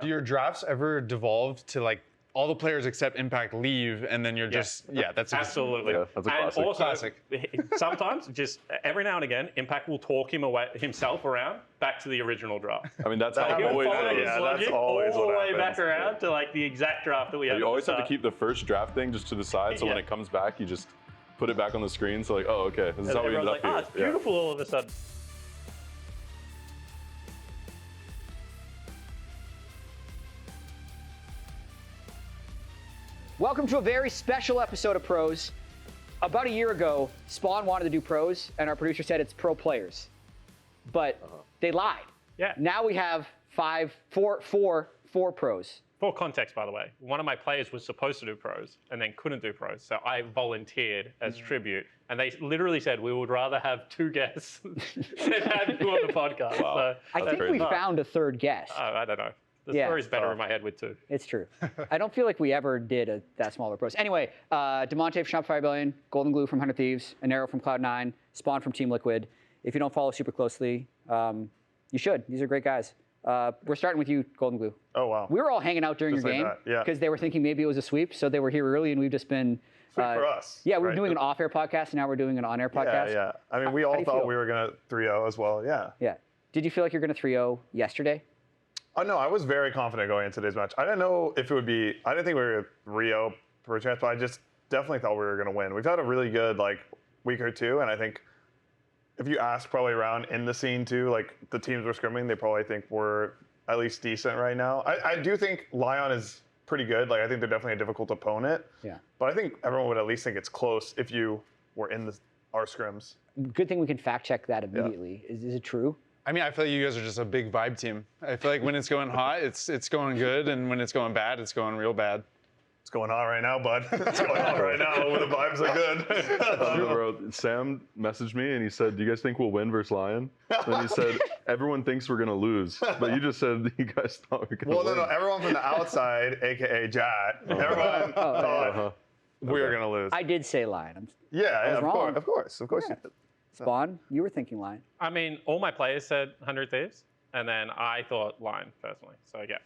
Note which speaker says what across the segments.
Speaker 1: Do your drafts ever devolve to like all the players except Impact leave, and then you're just that's
Speaker 2: absolutely.
Speaker 3: That's a classic.
Speaker 2: And also,
Speaker 1: Classic.
Speaker 2: sometimes just every now and again, Impact will talk himself around back to the original draft.
Speaker 3: I mean, that's how it
Speaker 2: He'll
Speaker 3: always
Speaker 2: follow
Speaker 3: is.
Speaker 2: his
Speaker 4: that's
Speaker 2: logic
Speaker 4: always
Speaker 2: all the
Speaker 4: what
Speaker 2: way
Speaker 4: happens.
Speaker 2: back around to like the exact draft that we had.
Speaker 3: You always
Speaker 2: at
Speaker 3: have
Speaker 2: the
Speaker 3: to keep the first draft thing just to the side, so when
Speaker 2: Yeah.
Speaker 3: it comes back, you just put it back on the screen. So like, oh, okay, this is
Speaker 2: start.
Speaker 3: how we ended
Speaker 2: Everyone's
Speaker 3: up
Speaker 2: like,
Speaker 3: here.
Speaker 2: it's beautiful all of a sudden.
Speaker 5: Welcome to a very special episode of Pros. About a year ago, Spawn wanted to do pros, and our producer said it's pro players. But they lied.
Speaker 2: Yeah.
Speaker 5: Now we have four pros.
Speaker 2: For context, by the way, one of my players was supposed to do pros and then couldn't do pros. So I volunteered as tribute. And they literally said, we would rather have two guests than have you on the podcast.
Speaker 3: Wow.
Speaker 2: So,
Speaker 5: I think
Speaker 3: crazy.
Speaker 5: we found a third guest.
Speaker 2: I don't know. The
Speaker 5: Yeah.
Speaker 2: story's better in my head with two.
Speaker 5: It's true. I don't feel like we ever did that small of a pros. Anyway, Damonte from Shopify Rebellion, Goldenglue from 100 Thieves, Inero from Cloud9, Spawn from Team Liquid. If you don't follow super closely, you should. These are great guys. We're starting with you, Goldenglue.
Speaker 4: Oh, wow.
Speaker 5: We were all hanging out during
Speaker 4: Just
Speaker 5: your
Speaker 4: like
Speaker 5: game
Speaker 4: that, yeah.
Speaker 5: because they were thinking maybe it was a sweep, so they were here early, and we've just been.
Speaker 4: Sweep for us,
Speaker 5: Yeah, we were
Speaker 4: right?
Speaker 5: doing an off-air podcast, and now we're doing an on-air podcast.
Speaker 4: Yeah. I mean, we
Speaker 5: How do
Speaker 4: all
Speaker 5: you
Speaker 4: thought
Speaker 5: feel?
Speaker 4: we were going to 3-0 as well, yeah.
Speaker 5: Yeah. Did you feel like you're going to 3-0 yesterday?
Speaker 4: Oh, no, I was very confident going into today's match. I didn't know if it would be, I didn't think we were 3-0 per chance, but I just definitely thought we were going to win. We've had a really good, week or two, and I think if you ask probably around in the scene too, like the teams we're scrimming, they probably think we're at least decent right now. I do think Lyon is pretty good. Like, I think they're definitely a difficult opponent.
Speaker 5: Yeah.
Speaker 4: But I think everyone would at least think it's close if you were in our scrims.
Speaker 5: Good thing we can fact check that immediately. Is it true?
Speaker 1: I mean, I feel like you guys are just a big vibe team. I feel like when it's going hot, it's going good, and when it's going bad, it's going real bad.
Speaker 4: It's going on right now, bud. It's going on right now when the vibes are good.
Speaker 3: Bro, Sam messaged me and he said, "Do you guys think we'll win versus Lion?" And he said, "Everyone thinks we're gonna lose, but you just said you guys thought we were gonna
Speaker 4: Well,
Speaker 3: win."
Speaker 4: no. Everyone from the outside, aka Jatt, everyone thought we were going to lose.
Speaker 5: I did say Lion.
Speaker 4: Yeah,
Speaker 5: was wrong.
Speaker 4: of course. You did.
Speaker 5: Spawn, you were thinking Lion.
Speaker 2: I mean, all my players said 100 Thieves, and then I thought Line, personally. So, yeah,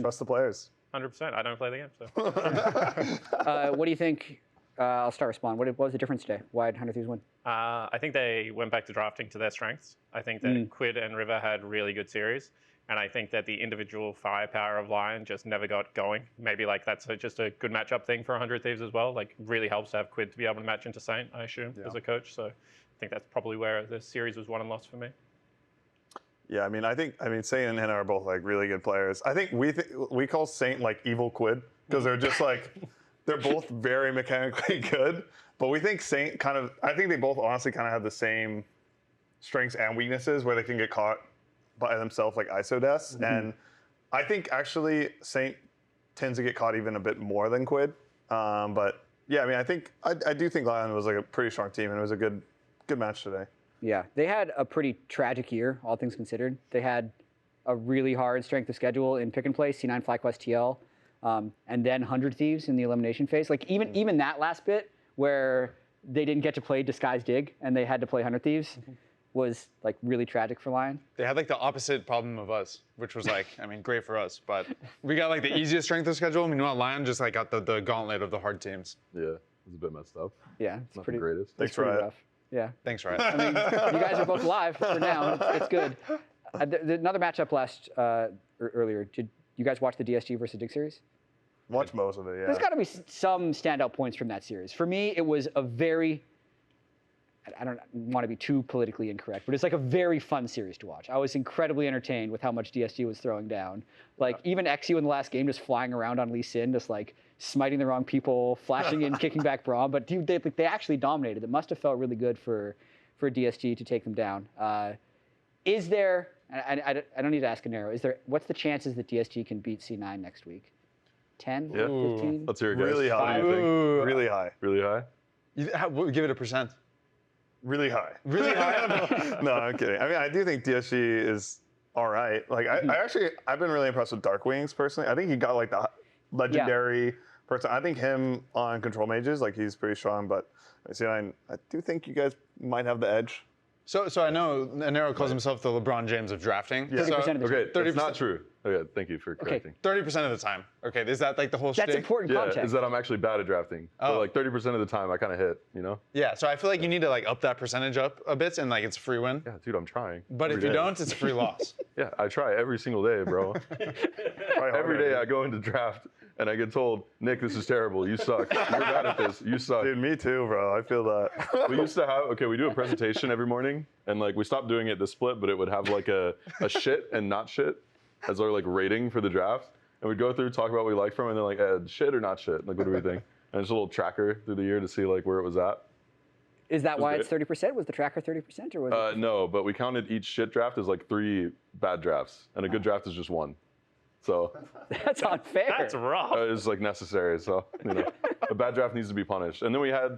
Speaker 4: Trust the players.
Speaker 2: 100%. I don't play the game, so.
Speaker 5: What do you think? I'll start with Spawn. What was the difference today? Why did 100 Thieves win?
Speaker 2: I think they went back to drafting to their strengths. I think that Quid and River had really good series. And I think that the individual firepower of Lion just never got going. Maybe that's just a good matchup thing for 100 Thieves as well. Like, really helps to have Quid to be able to match into Saint, I assume, as a coach. So I think that's probably where the series was won and lost for me.
Speaker 4: Yeah, I mean, Saint and Henna are both really good players. I think we call Saint evil Quid because they're just they're both very mechanically good. But we think Saint I think they both honestly kind of have the same strengths and weaknesses where they can get caught by themselves like ISO deaths. And I think actually Saint tends to get caught even a bit more than Quid. But yeah, I mean, I do think Lion was a pretty strong team and it was a good match today.
Speaker 5: Yeah, they had a pretty tragic year, all things considered. They had a really hard strength of schedule in pick and play, C9 Flyquest TL, and then 100 Thieves in the elimination phase. Even that last bit where they didn't get to play Disguise Dig and they had to play 100 Thieves was really tragic for Lion.
Speaker 1: They had the opposite problem of us, which was great for us, but we got the easiest strength of schedule. Meanwhile, Lion just got the gauntlet of the hard teams.
Speaker 3: Yeah, it was a bit messed up.
Speaker 5: Yeah, it's
Speaker 3: Not
Speaker 5: pretty
Speaker 3: the greatest.
Speaker 4: Thanks,
Speaker 5: pretty
Speaker 4: Riot.
Speaker 5: rough. Yeah.
Speaker 1: Thanks, Riot.
Speaker 5: I mean, you guys are both alive for now. It's good. Another matchup earlier. Did you guys watch the DSG versus Dig series?
Speaker 4: Watch most of it, yeah.
Speaker 5: There's got to be some standout points from that series. For me, it was a very, I don't want to be too politically incorrect, but it's a very fun series to watch. I was incredibly entertained with how much DSG was throwing down. Even XU in the last game just flying around on Lee Sin, just smiting the wrong people, flashing in, kicking back Braum. But dude, they actually dominated. It must have felt really good for DSG to take them down. Is there, I don't need to ask Inero, what's the chances that DSG can beat C9 next week? 10?
Speaker 3: Yeah.
Speaker 5: 15?
Speaker 3: Let's hear it, guys.
Speaker 4: Really high.
Speaker 3: What do you think?
Speaker 4: Really high.
Speaker 3: Really high?
Speaker 1: Give it a percent.
Speaker 4: Really high.
Speaker 1: Really high?
Speaker 4: No, I'm kidding. I mean, I do think DSG is all right. I've been really impressed with Dark Wings personally. I think he got the legendary person. I think him on control mages, he's pretty strong. But I do think you guys might have the edge.
Speaker 1: So I know Inero calls himself the LeBron James of drafting.
Speaker 5: 30% of the
Speaker 3: Okay,
Speaker 1: 30%.
Speaker 3: that's not true. Okay, thank you for correcting.
Speaker 1: 30% of the time. Okay, is that like the whole
Speaker 5: That's
Speaker 1: shtick?
Speaker 5: important
Speaker 3: Yeah,
Speaker 5: context.
Speaker 3: is that I'm actually bad at drafting. But like 30% of the time, I kind of hit, you know?
Speaker 1: Yeah, so I feel like you need to like up that percentage up a bit, and like it's a free win.
Speaker 3: Yeah, dude, I'm trying.
Speaker 1: But if
Speaker 3: every
Speaker 1: you
Speaker 3: day.
Speaker 1: don't, it's a free loss.
Speaker 3: Yeah, I try every single day, bro. Every day I go into draft and I get told, Nick, this is terrible. You suck. You're bad at this. You suck.
Speaker 4: Dude, me too, bro. I feel that.
Speaker 3: We used to have, we do a presentation every morning, and like we stopped doing it this split, but it would have like a shit and not shit as our like rating for the draft. And we'd go through, talk about what we liked from it, and then like, shit or not shit? Like, what do we think? And it's a little tracker through the year to see like where it was at.
Speaker 5: Is that why
Speaker 3: great.
Speaker 5: it's 30%? Was the tracker 30% or was it?
Speaker 3: No, but we counted each shit draft as like 3 bad drafts, and a good draft is just 1. So
Speaker 5: That's unfair.
Speaker 2: That's rough.
Speaker 3: it's like necessary. So you know, a bad draft needs to be punished. And then we had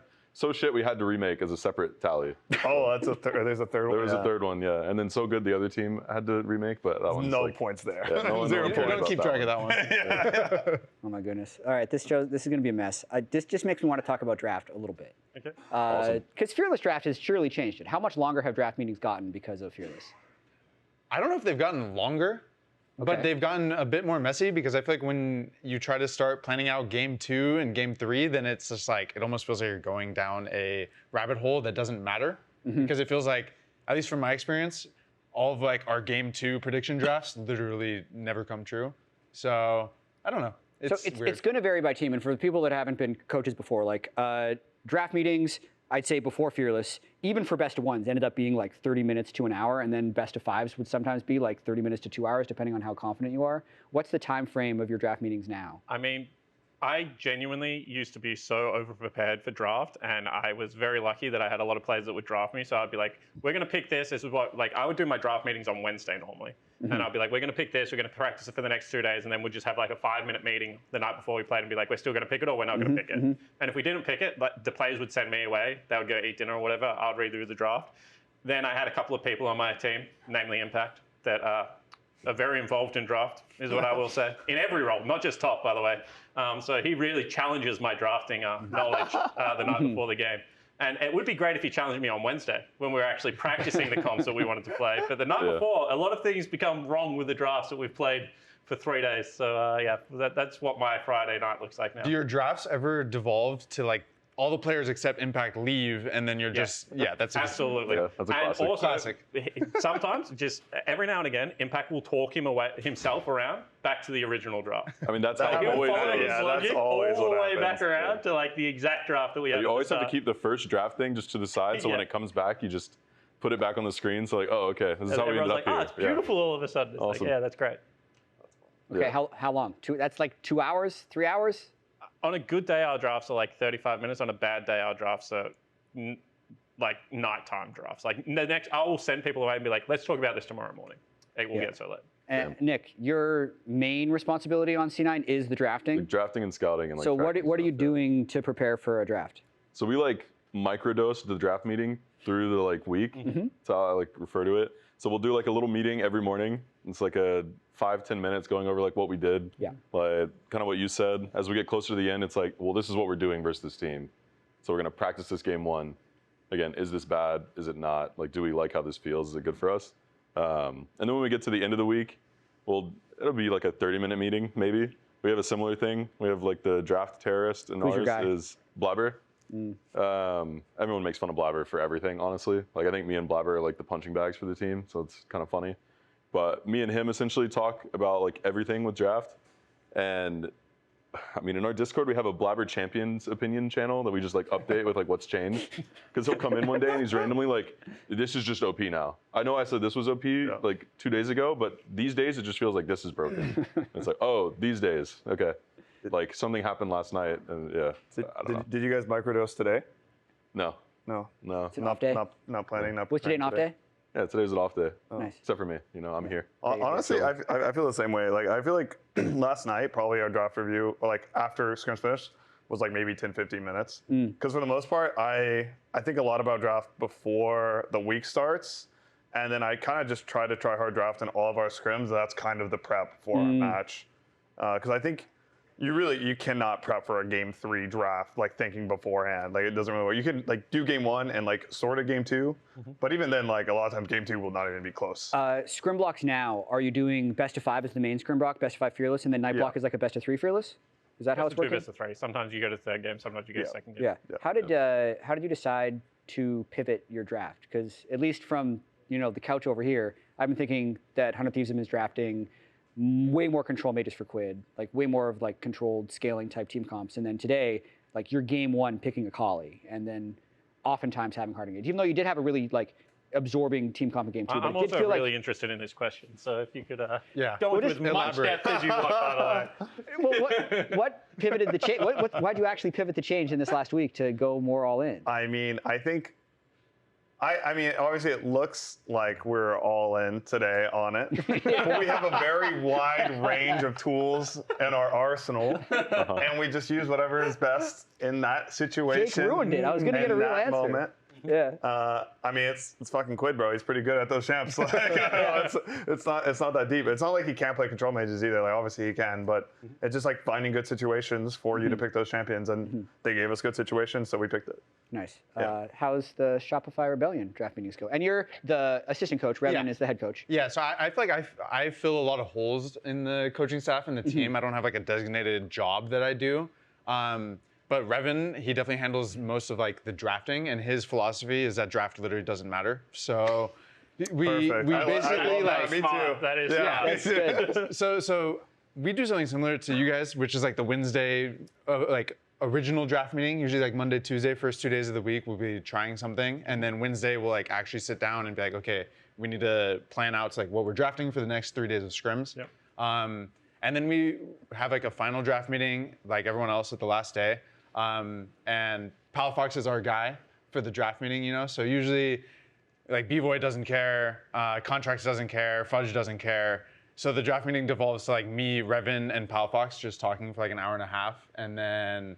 Speaker 3: we had to remake as a separate tally.
Speaker 4: Oh, that's there's a third one.
Speaker 3: There was a third one, yeah. And then So Good, the other team had to remake, but that one's
Speaker 4: No
Speaker 3: like,
Speaker 4: points there.
Speaker 3: Yeah, no one-
Speaker 4: Zero
Speaker 3: no one
Speaker 1: You
Speaker 3: cares
Speaker 4: points.
Speaker 1: don't
Speaker 3: about
Speaker 1: keep track of that one.
Speaker 5: Oh my goodness. All right, this is going to be a mess. This just makes me want to talk about draft a little bit.
Speaker 2: Okay.
Speaker 3: Awesome.
Speaker 5: Because Fearless Draft has surely changed it. How much longer have draft meetings gotten because of Fearless?
Speaker 1: I don't know if they've gotten longer, but
Speaker 5: Okay.
Speaker 1: they've gotten a bit more messy because I feel like when you try to start planning out game 2 and game 3, then it's just like, it almost feels like you're going down a rabbit hole that doesn't matter. Because it feels like, at least from my experience, all of like our game 2 prediction drafts literally never come true. So, I don't know. It's weird.
Speaker 5: It's going to vary by team. And for the people that haven't been coaches before, like draft meetings, I'd say before Fearless, even for best of ones, ended up being like 30 minutes to an hour, and then best of fives would sometimes be like 30 minutes to 2 hours, depending on how confident you are. What's the time frame of your draft meetings now?
Speaker 2: I mean, I genuinely used to be so over-prepared for draft, and I was very lucky that I had a lot of players that would draft me. So I'd be like, we're going to pick this. This is what, like, I would do my draft meetings on Wednesday normally. And I'd be like, we're going to pick this. We're going to practice it for the next 2 days. And then we'd just have like a 5-minute meeting the night before we played and be like, we're still going to pick it or we're not going to pick it. And if we didn't pick it, the players would send me away. They would go eat dinner or whatever. I'd read through the draft. Then I had a couple of people on my team, namely Impact, that are very involved in draft, is what I will say. In every role, not just top, by the way. So he really challenges my drafting knowledge the night before the game. And it would be great if he challenged me on Wednesday when we were actually practicing the comps that we wanted to play. But the night before, a lot of things become wrong with the drafts that we've played for 3 days. So yeah, that's what my Friday night looks like now.
Speaker 1: Do your drafts ever devolve to like all the players except Impact leave, and then you're just that's
Speaker 2: Absolutely.
Speaker 3: Yeah, that's a
Speaker 2: and
Speaker 3: classic.
Speaker 2: also,
Speaker 1: Classic.
Speaker 2: sometimes, just every now and again, Impact will talk himself around back to the original draft.
Speaker 3: I mean, that's how
Speaker 2: He'll
Speaker 3: always
Speaker 2: follow
Speaker 3: goes.
Speaker 2: his
Speaker 4: Yeah, that's
Speaker 2: logic
Speaker 4: always
Speaker 2: all
Speaker 4: what
Speaker 2: the way back
Speaker 4: happens.
Speaker 2: around to like the exact draft that we had.
Speaker 3: You
Speaker 2: at
Speaker 3: always
Speaker 2: the
Speaker 3: have to
Speaker 2: start.
Speaker 3: keep the first draft thing just to the side, so when
Speaker 2: Yeah.
Speaker 3: it comes back, you just put it back on the screen. So like, oh, okay, this is
Speaker 2: And
Speaker 3: how we ended
Speaker 2: everyone's
Speaker 3: up
Speaker 2: like,
Speaker 3: here.
Speaker 2: oh, it's beautiful all of a sudden. It's
Speaker 3: Awesome.
Speaker 2: like, yeah, that's great.
Speaker 5: Okay, how long? That's like 2 hours, 3 hours?
Speaker 2: On a good day, our drafts are like 35 minutes. On a bad day, our drafts are like nighttime drafts. Like the next, I will send people away and be like, let's talk about this tomorrow morning. It will get so late.
Speaker 5: And Nick, your main responsibility on C9 is the drafting.
Speaker 3: Like drafting and scouting and like.
Speaker 5: So what
Speaker 3: tracking
Speaker 5: are you
Speaker 3: stuff, yeah.
Speaker 5: doing to prepare for a draft?
Speaker 3: So we like microdose the draft meeting through the like week. That's how I like refer to it. So we'll do like a little meeting every morning. It's like a 5-10 minutes going over like what we did.
Speaker 5: Yeah.
Speaker 3: Like kind of what you said. As we get closer to the end, it's like, well, this is what we're doing versus this team. So we're gonna practice this game 1. Again, is this bad? Is it not? Like, do we like how this feels? Is it good for us? And then when we get to the end of the week, it'll be like a 30-minute meeting, maybe. We have a similar thing. We have like the draft terrorist, and
Speaker 5: Who's your
Speaker 3: ours
Speaker 5: guy?
Speaker 3: is Blabber. Everyone makes fun of Blabber for everything, honestly. Like, I think me and Blabber are like the punching bags for the team, so it's kind of funny. But me and him essentially talk about like everything with draft. And I mean, in our Discord, we have a Blabber Champions opinion channel that we just like update with like what's changed. Because he'll come in one day and he's randomly like, this is just OP now. I know I said this was OP like 2 days ago, but these days it just feels like this is broken. It's like, oh, these days, okay. Like something happened last night, and yeah. I don't know.
Speaker 4: Did you guys microdose today?
Speaker 3: No,
Speaker 4: No.
Speaker 3: no.
Speaker 5: It's an off day.
Speaker 4: Not planning. Not
Speaker 5: What's today an off
Speaker 4: preparing
Speaker 5: day?
Speaker 3: Yeah, today's an off day.
Speaker 5: Nice.
Speaker 3: Except for me, you know, I'm here.
Speaker 4: Honestly, I feel the same way. Like I feel like last night, probably our draft review, or like after scrims finished, was like maybe 10-15 minutes. Because for the most part, I think a lot about draft before the week starts, and then I kind of just try hard draft in all of our scrims. That's kind of the prep for our match. Because I think you cannot prep for a game 3 draft like thinking beforehand. Like it doesn't really work. You can like do game 1 and like sort of game 2, but even then, like a lot of times game 2 will not even be close.
Speaker 5: Scrim blocks now, are you doing best of 5 as the main scrim block, best of 5 fearless, and then night block is like a best of 3 fearless? Is that how it's working?
Speaker 2: Best of 3. Sometimes you go to third game, sometimes you go to second game.
Speaker 5: Yeah. How did you decide to pivot your draft? Because at least from the couch over here, I've been thinking that 100 Thieves has been drafting way more control mages for Quid, like way more of like controlled scaling type team comps. And then today, like you're game 1 picking a collie, and then oftentimes having hard engage. Even though you did have a really like absorbing team comp in game 2.
Speaker 2: I'm
Speaker 5: but it did
Speaker 2: also
Speaker 5: feel
Speaker 2: really interested in this question. So if you could go
Speaker 1: Well,
Speaker 2: into
Speaker 1: just
Speaker 2: as much depth as you want, by the way.
Speaker 5: Well, what pivoted the change? Why'd you actually pivot the change in this last week to go more all in?
Speaker 4: I mean, obviously it looks like we're all in today on it. But we have a very wide range of tools in our arsenal, and we just use whatever is best in that situation.
Speaker 5: Jake ruined it. I was going to get a real answer.
Speaker 4: Moment.
Speaker 5: Yeah.
Speaker 4: I mean, it's fucking Quid, bro. He's pretty good at those champs. Like, it's not that deep. It's not like he can't play control mages either. Like obviously he can, but it's just like finding good situations for you to pick those champions, and they gave us good situations, so we picked it.
Speaker 5: Nice.
Speaker 4: Yeah.
Speaker 5: How's the Shopify Rebellion draft meetings go? And you're the assistant coach. Revan is the head coach.
Speaker 1: Yeah, so I feel like I fill a lot of holes in the coaching staff and the team. I don't have like a designated job that I do. But Revan, he definitely handles most of like the drafting, and his philosophy is that draft literally doesn't matter. So we basically like
Speaker 4: me too.
Speaker 2: That is
Speaker 5: That's good.
Speaker 1: So we do something similar to you guys, which is like the Wednesday like original draft meeting. Usually like Monday, Tuesday, first 2 days of the week, we'll be trying something, and then Wednesday we'll like actually sit down and be like, okay, we need to plan out like what we're drafting for the next 3 days of scrims.
Speaker 2: Yep.
Speaker 1: And then we have like a final draft meeting, like everyone else, at the last day. And Palafox is our guy for the draft meeting, So usually, like B-Boy doesn't care, Contracts doesn't care, Fudge doesn't care. So the draft meeting devolves to like me, Revan, and Palafox just talking for like an hour and a half, and then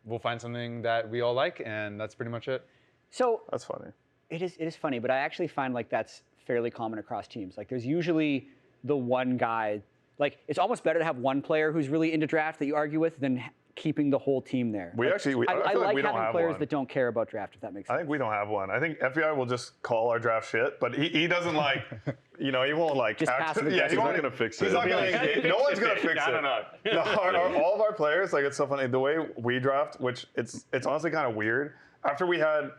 Speaker 1: we'll find something that we all like, and that's pretty much it.
Speaker 5: So
Speaker 4: That's funny.
Speaker 5: it is funny, but I actually find like that's fairly common across teams. Like there's usually the one guy. Like it's almost better to have one player who's really into draft that you argue with than keeping the whole team there.
Speaker 4: I
Speaker 5: I
Speaker 4: feel
Speaker 5: like
Speaker 4: like we don't
Speaker 5: having
Speaker 4: have
Speaker 5: players
Speaker 4: one.
Speaker 5: that don't care about draft, if that makes sense.
Speaker 4: I think we don't have one. I think FBI will just call our draft shit, but he doesn't like, he won't like
Speaker 5: Just passive
Speaker 4: he's
Speaker 5: aggressive.
Speaker 4: not
Speaker 3: gonna fix it.
Speaker 4: He's not gonna engage. No one's gonna fix it.
Speaker 2: I don't know.
Speaker 4: No, all of our players, like it's so funny the way we draft, which it's honestly kind of weird. After we had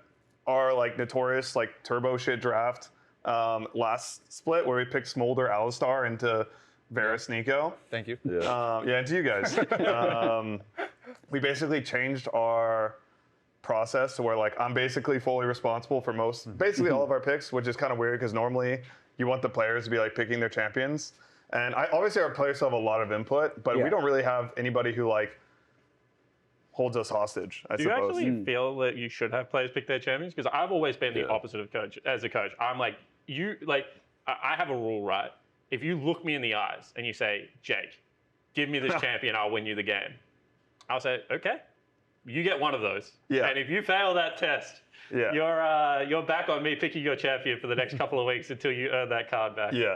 Speaker 4: our like notorious like turbo shit draft last split where we picked Smolder Alistar into Varus Nico.
Speaker 1: Thank you.
Speaker 3: Yeah.
Speaker 4: And to you guys. We basically changed our process to where like I'm basically fully responsible for basically all of our picks, which is kind of weird because normally you want the players to be like picking their champions. And obviously our players have a lot of input, but we don't really have anybody who like holds us hostage, I
Speaker 2: Do you
Speaker 4: suppose.
Speaker 2: actually feel that you should have players pick their champions? Because I've always been the opposite of coach. As a coach, I'm like, I have a rule, right? If you look me in the eyes and you say, Jake, give me this champion, I'll win you the game. I'll say, okay, you get one of those.
Speaker 4: Yeah.
Speaker 2: And if you fail that test, you're back on me picking your champion for the next couple of weeks until you earn that card back.
Speaker 4: Yeah.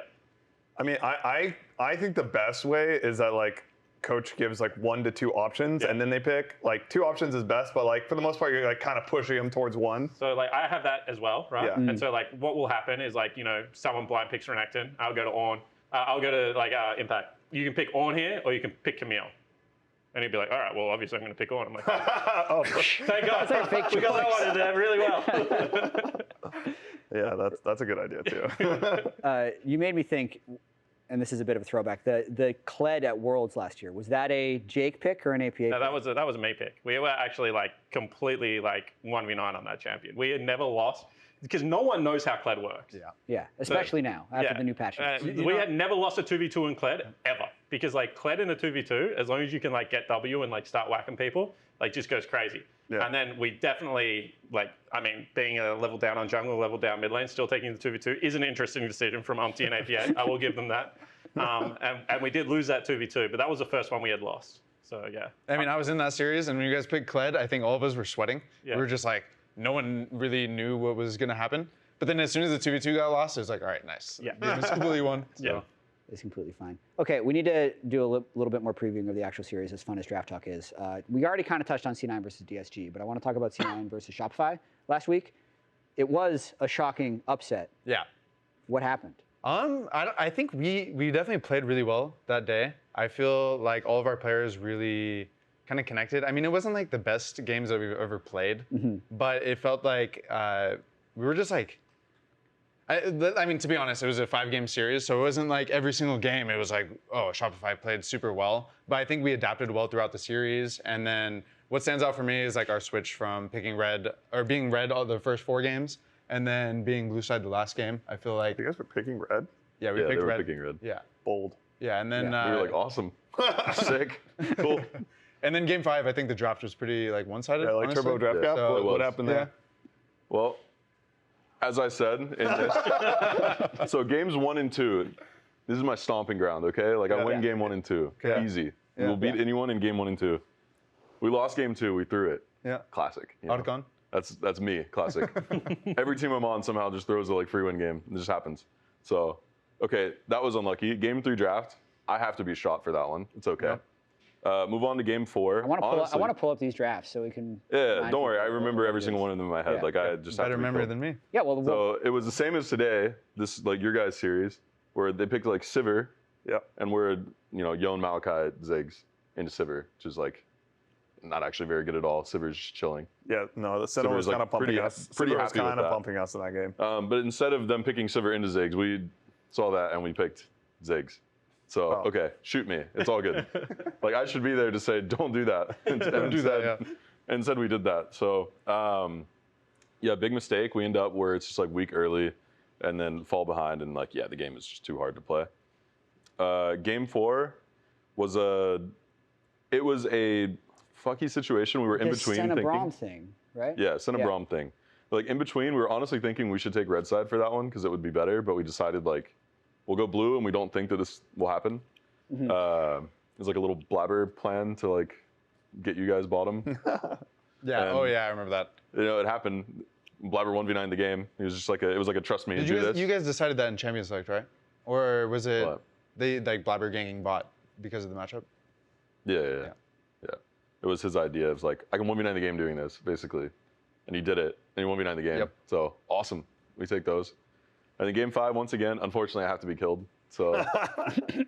Speaker 4: I mean, I think the best way is that like coach gives like 1 to 2 options and then they pick. Like 2 options is best, but like for the most part you're like kind of pushing them towards 1.
Speaker 2: So like I have that as well, right?
Speaker 4: Yeah.
Speaker 2: And so like what will happen is like, someone blind picks Renekton, I'll go to Ornn, I'll go to like Impact. You can pick Ornn here or you can pick Camille. And he'd be like, all right, well, obviously I'm going to pick Ornn. I'm like, oh, thank God.
Speaker 5: That's like a fake
Speaker 2: We got that one in there really well.
Speaker 4: Yeah, that's a good idea too.
Speaker 5: You made me think, and this is a bit of a throwback, the Kled at Worlds last year, was that a Jake pick or an APA pick?
Speaker 2: No, that was a May pick. We were actually like completely like 1v9 on that champion. We had never lost because no one knows how Kled works.
Speaker 5: Yeah, especially now after the new patch.
Speaker 2: We had never lost a 2v2 in Kled ever because like Kled in a 2v2, as long as you can like get W and like start whacking people, like just goes crazy. Yeah. And then we definitely being a level down on jungle, level down mid lane, still taking the 2v2 is an interesting decision from Umpty and APA. I will give them that. And we did lose that 2v2, but that was the first one we had lost. So yeah.
Speaker 1: I mean, I was in that series, and when you guys picked Kled, I think all of us were sweating.
Speaker 2: Yeah.
Speaker 1: We were just like, no one really knew what was going to happen. But then as soon as the 2v2 got lost, it was like, all right, nice.
Speaker 2: Yeah.
Speaker 1: It's completely won. So.
Speaker 2: Yeah.
Speaker 5: is completely fine. Okay, we need to do a little bit more previewing of the actual series, as fun as Draft Talk is. We already kind of touched on C9 versus DSG, but I want to talk about C9 versus Shopify last week. It was a shocking upset.
Speaker 1: Yeah.
Speaker 5: What happened?
Speaker 1: I think we definitely played really well that day. I feel like all of our players really kind of connected. I mean, it wasn't like the best games that we've ever played, but it felt like we were just like, I mean, to be honest, it was a 5-game series, so it wasn't like every single game it was like, oh, Shopify played super well. But I think we adapted well throughout the series. And then what stands out for me is like our switch from picking red, or being red all the first 4 games, and then being blue side the last game. I feel like.
Speaker 4: You guys were picking red?
Speaker 1: Yeah, we
Speaker 3: Yeah,
Speaker 1: picked
Speaker 3: they were
Speaker 1: red.
Speaker 3: picking red.
Speaker 1: Yeah.
Speaker 4: Bold.
Speaker 1: Yeah, and then.
Speaker 3: We were like, awesome. Sick. Cool.
Speaker 1: And then game 5, I think the draft was pretty like one-sided.
Speaker 4: Yeah, like
Speaker 1: honestly.
Speaker 4: turbo draft
Speaker 3: Yeah,
Speaker 4: gap.
Speaker 1: so
Speaker 4: What
Speaker 3: it was.
Speaker 4: happened there?
Speaker 3: Well, as I said in this, so games 1 and 2, this is my stomping ground, okay? Like I win game 1 and 2,
Speaker 1: Okay.
Speaker 3: easy. We'll beat anyone in game 1 and 2. We lost game 2, we threw it.
Speaker 1: Yeah.
Speaker 3: Classic. You know?
Speaker 1: Outcon.
Speaker 3: That's me, classic. Every team I'm on somehow just throws a like free win game. It just happens. So, okay, that was unlucky. Game 3 draft, I have to be shot for that one. It's okay. Move on to game 4.
Speaker 5: I want to pull up these drafts so we can.
Speaker 3: Yeah,
Speaker 5: remind
Speaker 3: don't worry.
Speaker 5: people
Speaker 3: I remember
Speaker 5: what
Speaker 3: every
Speaker 5: it
Speaker 3: single
Speaker 5: is.
Speaker 3: one of them in my head.
Speaker 5: Yeah.
Speaker 3: Like I just have
Speaker 1: Better
Speaker 3: to be
Speaker 1: memory
Speaker 3: cool.
Speaker 1: than me.
Speaker 5: Yeah, well,
Speaker 3: So it was the same as today. This like your guys' series where they picked like Sivir, and we're Yon Malachi Ziggs into Sivir, which is like not actually very good at all. Sivir's just chilling.
Speaker 4: Yeah, no, the center
Speaker 3: Sivir
Speaker 4: was
Speaker 3: was, like,
Speaker 4: kind of pumping
Speaker 3: pretty-
Speaker 4: us.
Speaker 3: pretty
Speaker 4: Sivir was
Speaker 3: happy with
Speaker 4: kind of
Speaker 3: that.
Speaker 4: pumping us in that game.
Speaker 3: But instead of them picking Sivir into Ziggs, we saw that and we picked Ziggs. So okay, shoot me. It's all good. Like I should be there to say, don't do that. Don't
Speaker 1: do that, yeah.
Speaker 3: Instead, we did that. So yeah, big mistake. We end up where it's just like week early, and then fall behind, and like the game is just too hard to play. Game 4 was a fucky situation. We were in
Speaker 5: The
Speaker 3: between
Speaker 5: Senna
Speaker 3: thinking.
Speaker 5: Braum thing, right?
Speaker 3: Yeah, Senna Braum thing. Like in between, we were honestly thinking we should take red side for that one because it would be better, but we decided like we'll go blue and we don't think that this will happen. It was like a little blabber plan to like get you guys bottom.
Speaker 1: Yeah.
Speaker 3: And-
Speaker 1: Oh yeah, I remember that.
Speaker 3: It happened. Blabber 1v9 the game. It was just like it was like a trust me.
Speaker 1: Did
Speaker 3: do
Speaker 1: you guys,
Speaker 3: this.
Speaker 1: you guys decided that in Champions Select, right? Or was it
Speaker 3: What?
Speaker 1: they like blabber ganging bot because of the matchup?
Speaker 3: Yeah. It was his idea. It was like I can 1v9 the game doing this basically, and he did it. And he 1v9 the game.
Speaker 1: Yep.
Speaker 3: So awesome. We take those. And then game 5, once again, unfortunately, I have to be killed. So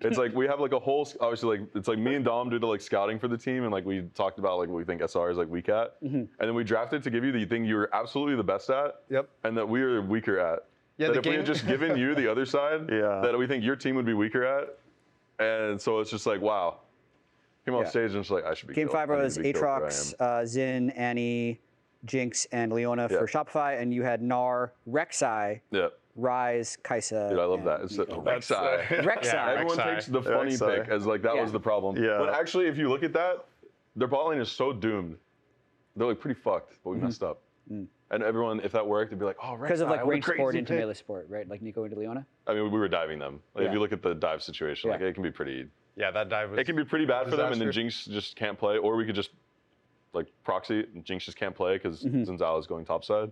Speaker 3: it's like we have like a whole, obviously like it's like me and Dom do the like scouting for the team, and like we talked about like what we think SR is like weak at, and then we drafted to give you the thing you were absolutely the best at,
Speaker 1: Yep.
Speaker 3: and that we are weaker at.
Speaker 1: Yeah,
Speaker 3: that
Speaker 1: the
Speaker 3: if we had
Speaker 1: game-
Speaker 3: just given you the other side, that we think your team would be weaker at, and so it's just like wow. Came off stage and it's like I should be.
Speaker 5: Game
Speaker 3: killed.
Speaker 5: 5
Speaker 3: I need
Speaker 5: was
Speaker 3: to be killed where I
Speaker 5: Aatrox,
Speaker 3: am.
Speaker 5: Zin, Annie, Jinx, and Leona for Shopify, and you had Gnar, Rek'Sai,
Speaker 3: Yeah,
Speaker 5: Rise, Kaisa.
Speaker 3: dude, I love
Speaker 5: and
Speaker 3: that. It's
Speaker 5: Nico.
Speaker 3: Rek'Sai.
Speaker 5: Rek'Sai.
Speaker 1: Yeah,
Speaker 3: Everyone
Speaker 1: Rek'Sai.
Speaker 3: takes the funny
Speaker 4: Rek'Sai.
Speaker 3: pick as like that
Speaker 5: Yeah.
Speaker 3: was the problem.
Speaker 4: Yeah.
Speaker 3: But actually, if you look at that, their bot lane is so doomed. They're like pretty fucked, but we messed up. And everyone, if that worked, it'd be like, oh, Rek'Sai,
Speaker 5: Because of like
Speaker 3: what a
Speaker 5: range
Speaker 3: crazy
Speaker 5: sport into
Speaker 3: pick.
Speaker 5: melee sport, right? Like Nico into Leona.
Speaker 3: I mean, we were diving them. Like,
Speaker 5: Yeah.
Speaker 3: If you look at the dive situation, like
Speaker 5: Yeah.
Speaker 3: it can be pretty.
Speaker 1: Yeah, that dive was.
Speaker 3: It can be pretty bad for them, and then
Speaker 1: Disaster.
Speaker 3: Jinx just can't play, or we could just like proxy. And Jinx just can't play because Zinzao is going topside.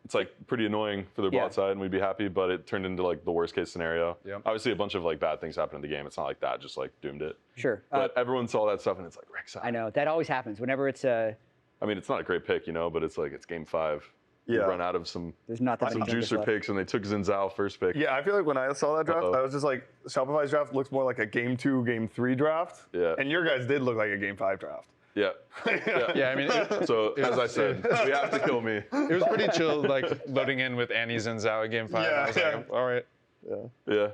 Speaker 3: It's like pretty annoying for their
Speaker 5: Yeah.
Speaker 3: bot side, and we'd be happy, but it turned into like the worst case scenario.
Speaker 1: Yep.
Speaker 3: Obviously, a bunch of like bad things happened in the game. It's not like that just like doomed it.
Speaker 5: Sure.
Speaker 3: But everyone saw that stuff, and it's like Rek'Sai.
Speaker 5: I know that always happens whenever it's a.
Speaker 3: I mean, it's not a great pick, but it's like it's game 5. We
Speaker 4: Yeah.
Speaker 3: run out of some
Speaker 5: There's not that many junkers
Speaker 3: juicer
Speaker 5: left.
Speaker 3: picks, and they took Zinzao first pick.
Speaker 4: Yeah, I feel like when I saw that draft,
Speaker 3: Uh-oh.
Speaker 4: I was just like, Shopify's draft looks more like a game 2, game 3 draft.
Speaker 3: Yeah.
Speaker 4: And your guys did look like a game 5 draft.
Speaker 3: Yeah.
Speaker 1: Yeah, I mean,
Speaker 3: So as I said, we have to kill me.
Speaker 1: it was pretty chill, like loading in with Annie's and Zhao at game 5.
Speaker 4: Yeah,
Speaker 1: I was
Speaker 4: yeah.
Speaker 1: like, all right.
Speaker 3: Yeah,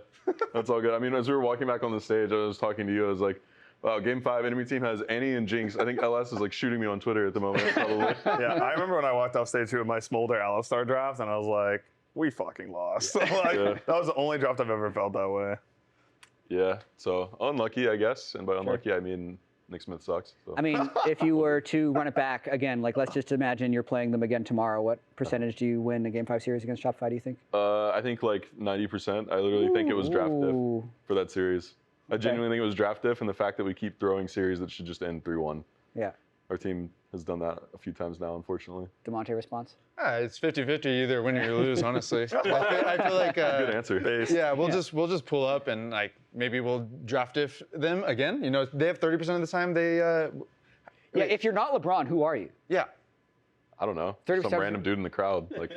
Speaker 3: that's all good. I mean, as we were walking back on the stage, I was talking to you. I was like, wow, game 5, enemy team has Annie and Jinx. I think LS is like shooting me on Twitter at the moment, probably.
Speaker 4: Yeah, I remember when I walked off stage too with my Smolder Alistar draft, and I was like, we fucking lost. Like,
Speaker 3: Yeah.
Speaker 4: That was the only draft I've ever felt that way.
Speaker 3: Yeah, so unlucky, I guess. And by unlucky, I mean Nick Smith sucks. So.
Speaker 5: I mean, if you were to run it back again, like let's just imagine you're playing them again tomorrow. What percentage do you win a Game 5 series against Shopify? Do you think?
Speaker 3: I think like 90%. I literally think it was draft diff
Speaker 5: Ooh.
Speaker 3: for that series. I genuinely think it was draft diff, and the fact that we keep throwing series that should just end 3-1.
Speaker 5: Yeah.
Speaker 3: Our team has done that a few times now, unfortunately.
Speaker 5: Damonte response?
Speaker 1: It's 50-50, either win or lose, honestly. I feel like
Speaker 3: Good answer.
Speaker 1: Yeah, we'll just pull up and like maybe we'll draft if them again. You know, they have 30% of the time they
Speaker 5: Yeah, if you're not LeBron, who are you?
Speaker 1: yeah.
Speaker 3: I don't know.
Speaker 5: 37%.
Speaker 3: Some random dude in the crowd. Like,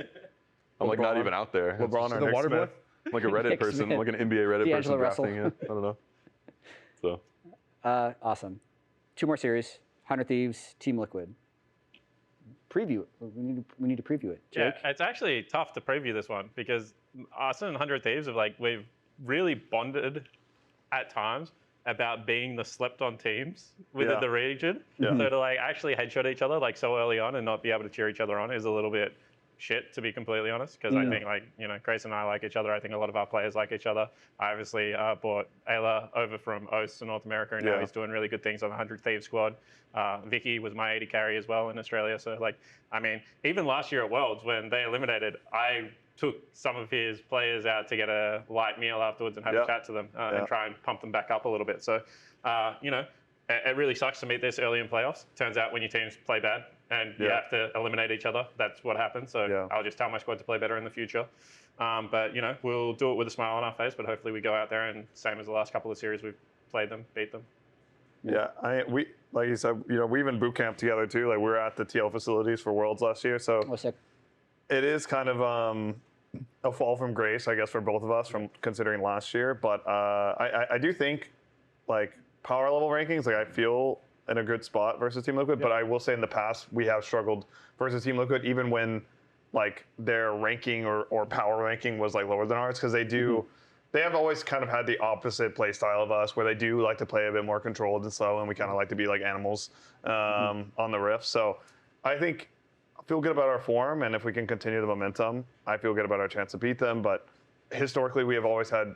Speaker 3: I'm like not even out there.
Speaker 4: LeBron or
Speaker 1: the
Speaker 4: Nick
Speaker 1: water boy?
Speaker 4: Smith.
Speaker 3: I'm like a Reddit
Speaker 5: Nick
Speaker 3: person,
Speaker 5: Smith.
Speaker 3: like an NBA Reddit
Speaker 5: D'Angelo
Speaker 3: person
Speaker 5: Russell.
Speaker 3: drafting it. I don't know. So
Speaker 5: Awesome. 2 more series, 100 Thieves, Team Liquid. Preview it. We need to preview it. Jake?
Speaker 2: Yeah, it's actually tough to preview this one because us and 100 Thieves have we've really bonded at times about being the slept-on teams within the region.
Speaker 4: Yeah.
Speaker 2: So to actually headshot each other so early on and not be able to cheer each other on is a little bit shit, to be completely honest. Because I think Grace and I like each other. I think a lot of our players like each other. I obviously brought Ayla over from OS to North America, and now he's doing really good things on the 100 Thieves squad. Vicky was my 80 carry as well in Australia. So even last year at Worlds when they eliminated, I took some of his players out to get a light meal afterwards and have a chat to them and try and pump them back up a little bit. So, it really sucks to meet this early in playoffs. Turns out when your teams play bad and you have to eliminate each other, that's what happens. So I'll just tell my squad to play better in the future. But, we'll do it with a smile on our face, but hopefully we go out there and same as the last couple of series, we've played them, beat them.
Speaker 4: Yeah, we like you said, we even boot camp together too. Like we were at the TL facilities for Worlds last year, so
Speaker 5: Sick.
Speaker 4: it is kind of a fall from grace, I guess, for both of us from considering last year. But I do think power level rankings, I feel in a good spot versus Team Liquid. But I will say in the past we have struggled versus Team Liquid, even when their ranking or power ranking was lower than ours, because they do. They have always kind of had the opposite play style of us, where they do like to play a bit more controlled and slow, and we kind of like to be like animals on the riff. So I think I feel good about our form, and if we can continue the momentum, I feel good about our chance to beat them. But historically, we have always had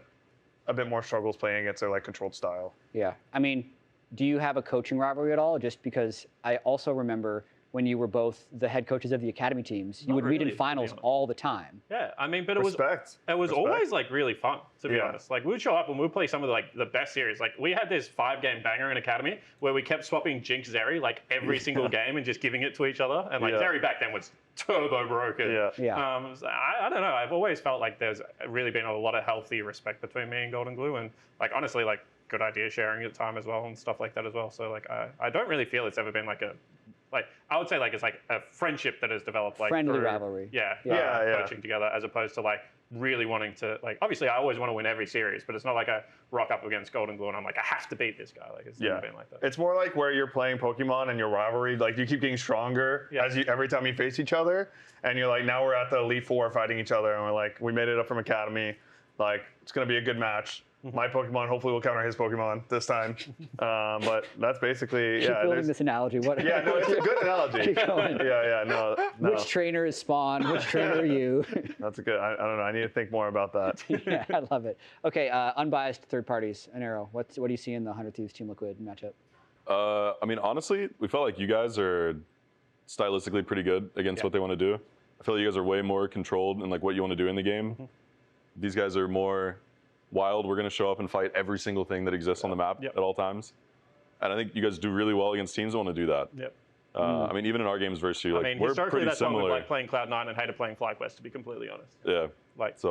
Speaker 4: a bit more struggles playing against their controlled style.
Speaker 5: Yeah. I mean, do you have a coaching rivalry at all? Just because I also remember when you were both the head coaches of the academy teams, you would meet in finals all the time.
Speaker 2: Yeah, but it
Speaker 4: Respect.
Speaker 2: was always really fun, to be honest. We would show up and we would play some of the best series. We had this 5-game banger in academy where we kept swapping Jinx Zeri every single game and just giving it to each other. And Zeri back then was turbo broken.
Speaker 5: Yeah.
Speaker 2: I don't know. I've always felt there's really been a lot of healthy respect between me and Goldenglue, and honestly good idea sharing at time as well and stuff like that as well. So I don't really feel it's ever been I would say it's a friendship that has developed
Speaker 5: friendly
Speaker 2: through,
Speaker 5: rivalry.
Speaker 2: Coaching together, as opposed to really wanting to obviously I always want to win every series, but it's not I rock up against Goldenglue and I'm I have to beat this guy. It's never been like that.
Speaker 4: It's more where you're playing Pokemon and your rivalry you keep getting stronger every time you face each other, and you're now we're at the Elite Four fighting each other, and we're we made it up from academy, it's gonna be a good match. My Pokemon hopefully will counter his Pokemon this time. But that's basically,
Speaker 5: Keep building this analogy. What?
Speaker 4: Yeah, no, it's a good analogy.
Speaker 5: Keep going.
Speaker 4: No.
Speaker 5: Which trainer is Spawn? Which trainer are you?
Speaker 4: That's a good, I don't know. I need to think more about that.
Speaker 5: Yeah, I love it. Okay, unbiased third parties. Inero, what do you see in the 100 Thieves Team Liquid matchup?
Speaker 3: Honestly, we felt like you guys are stylistically pretty good against what they want to do. I feel like you guys are way more controlled in what you want to do in the game. These guys are more wild. We're going to show up and fight every single thing that exists on the map at all times. And I think you guys do really well against teams that want to do that. Even in our games versus you, we're
Speaker 2: historically
Speaker 3: pretty
Speaker 2: that's
Speaker 3: similar.
Speaker 2: why we like playing Cloud9 and hated playing Flyquest, to be completely honest.
Speaker 3: Yeah.
Speaker 2: But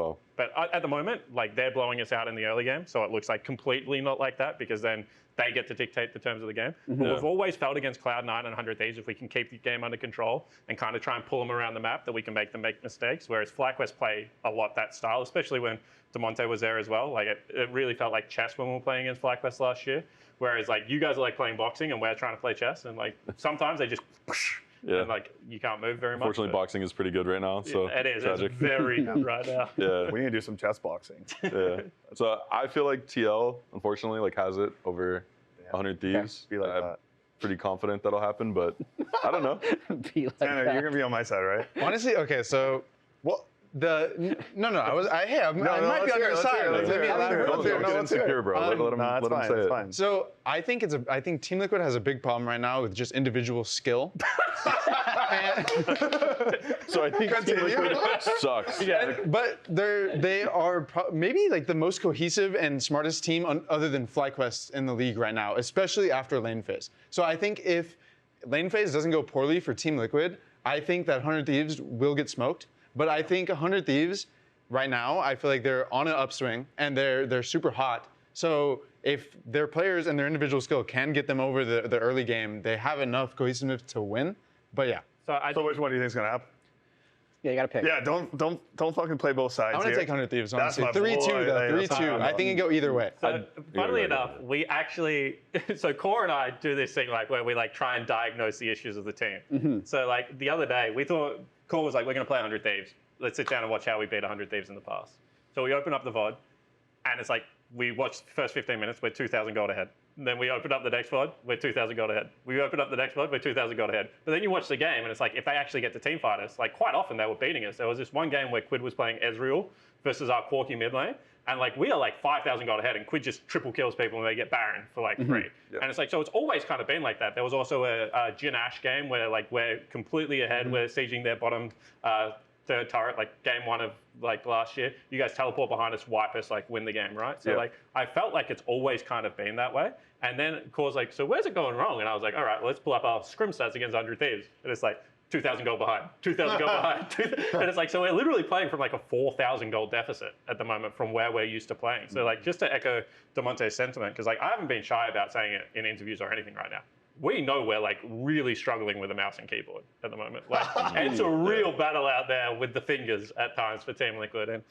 Speaker 2: at the moment, they're blowing us out in the early game, so it looks completely not like that, because then they get to dictate the terms of the game. But we've always felt against Cloud9 and 100 Thieves, if we can keep the game under control and kind of try and pull them around the map, that we can make them make mistakes. Whereas Flyquest play a lot that style, especially when Damonte was there as well. It really felt like chess when we were playing against Flyquest last year. Whereas you guys are playing boxing and we're trying to play chess, and sometimes they just and you can't move very much.
Speaker 3: Unfortunately, boxing is pretty good right now. So
Speaker 2: it is.
Speaker 3: tragic.
Speaker 2: It's very good right now.
Speaker 3: Yeah.
Speaker 4: We need to do some chess boxing.
Speaker 3: Yeah. So I feel like TL, unfortunately, has it over 100 Thieves.
Speaker 4: Be like that.
Speaker 3: Pretty confident that'll happen, but I don't know.
Speaker 5: Be like
Speaker 4: Tanner,
Speaker 5: that.
Speaker 4: you're gonna be on my side, right?
Speaker 1: Honestly, okay, so
Speaker 4: What?
Speaker 1: I might be on your side.
Speaker 4: Let's hear it.
Speaker 3: Don't get insecure, bro. Let him say
Speaker 4: it's
Speaker 3: it.
Speaker 4: fine.
Speaker 1: So I think Team Liquid has a big problem right now with just individual skill.
Speaker 3: So I think Team Liquid sucks.
Speaker 1: But they are maybe the most cohesive and smartest team other than Flyquest in the league right now, especially after Lane Fizz. So I think if lane phase doesn't go poorly for Team Liquid, I think that 100 Thieves will get smoked. But I think 100 Thieves right now, I feel like they're on an upswing and they're super hot. So if their players and their individual skill can get them over the early game, they have enough cohesiveness to win. But yeah.
Speaker 4: So which one do you think is going to happen?
Speaker 5: Yeah, you got to pick.
Speaker 4: Yeah, don't fucking play both sides.
Speaker 1: I want to
Speaker 4: here.
Speaker 1: take 100 Thieves,
Speaker 4: That's
Speaker 1: honestly.
Speaker 4: my
Speaker 1: 3-2,
Speaker 4: boy.
Speaker 1: though.
Speaker 4: That's
Speaker 1: 3-2.
Speaker 4: my
Speaker 1: I think it can go either way.
Speaker 2: So, funnily enough, we actually, so Core and I do this thing like where we like try and diagnose the issues of the team. So like the other day, we thought Core was like, we're going to play 100 Thieves. Let's sit down and watch how we beat 100 Thieves in the past. So we open up the VOD, and it's like, we watched the first 15 minutes, we're 2,000 gold ahead. And then we open up the next VOD, we're 2,000 gold ahead. We open up the next VOD, we're 2,000 gold ahead. But then you watch the game, and it's like, if they actually get to team fight us, like quite often they were beating us. There was this one game where Quid was playing Ezreal versus our Quirky mid lane, and like we are like 5,000 gold ahead, and Quid just triple kills people, and they get Baron for like free.
Speaker 3: Yeah.
Speaker 2: And it's like, so it's always kind of been like that. There was also a Jin Ash game where like we're completely ahead, we're sieging their bottom third turret, like game one of like last year. You guys teleport behind us, wipe us, like win the game, right? So like I felt like it's always kind of been that way. And then Core's like, so where's it going wrong? And I was like, all right, let's pull up our scrim stats against 100 Thieves. And it's like 2,000 gold behind, 2,000 gold behind. And it's like, so we're literally playing from like a 4,000 gold deficit at the moment from where we're used to playing. So like just to echo Damonte's sentiment, because like I haven't been shy about saying it in interviews or anything right now. We know we're like really struggling with a mouse and keyboard at the moment. Like it's a real battle out there with the fingers at times for Team Liquid. And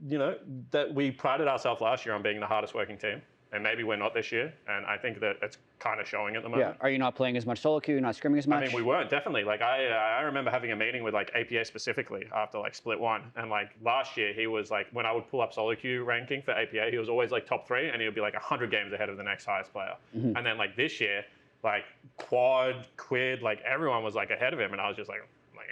Speaker 2: you know, that we prided ourselves last year on being the hardest working team. And maybe we're not this year. And I think that it's kind of showing at the moment.
Speaker 5: Yeah. Are you not playing as much solo queue, not scrimming as much?
Speaker 2: I mean, we weren't, definitely. Like, I remember having a meeting with, like, APA specifically after, like, Split 1. And, like, last year, he was, like, when I would pull up solo queue ranking for APA, he was always, like, top 3, and he would be, like, 100 games ahead of the next highest player. And then, like, this year, like, Quad, Quid, like, everyone was, like, ahead of him. And I was just like,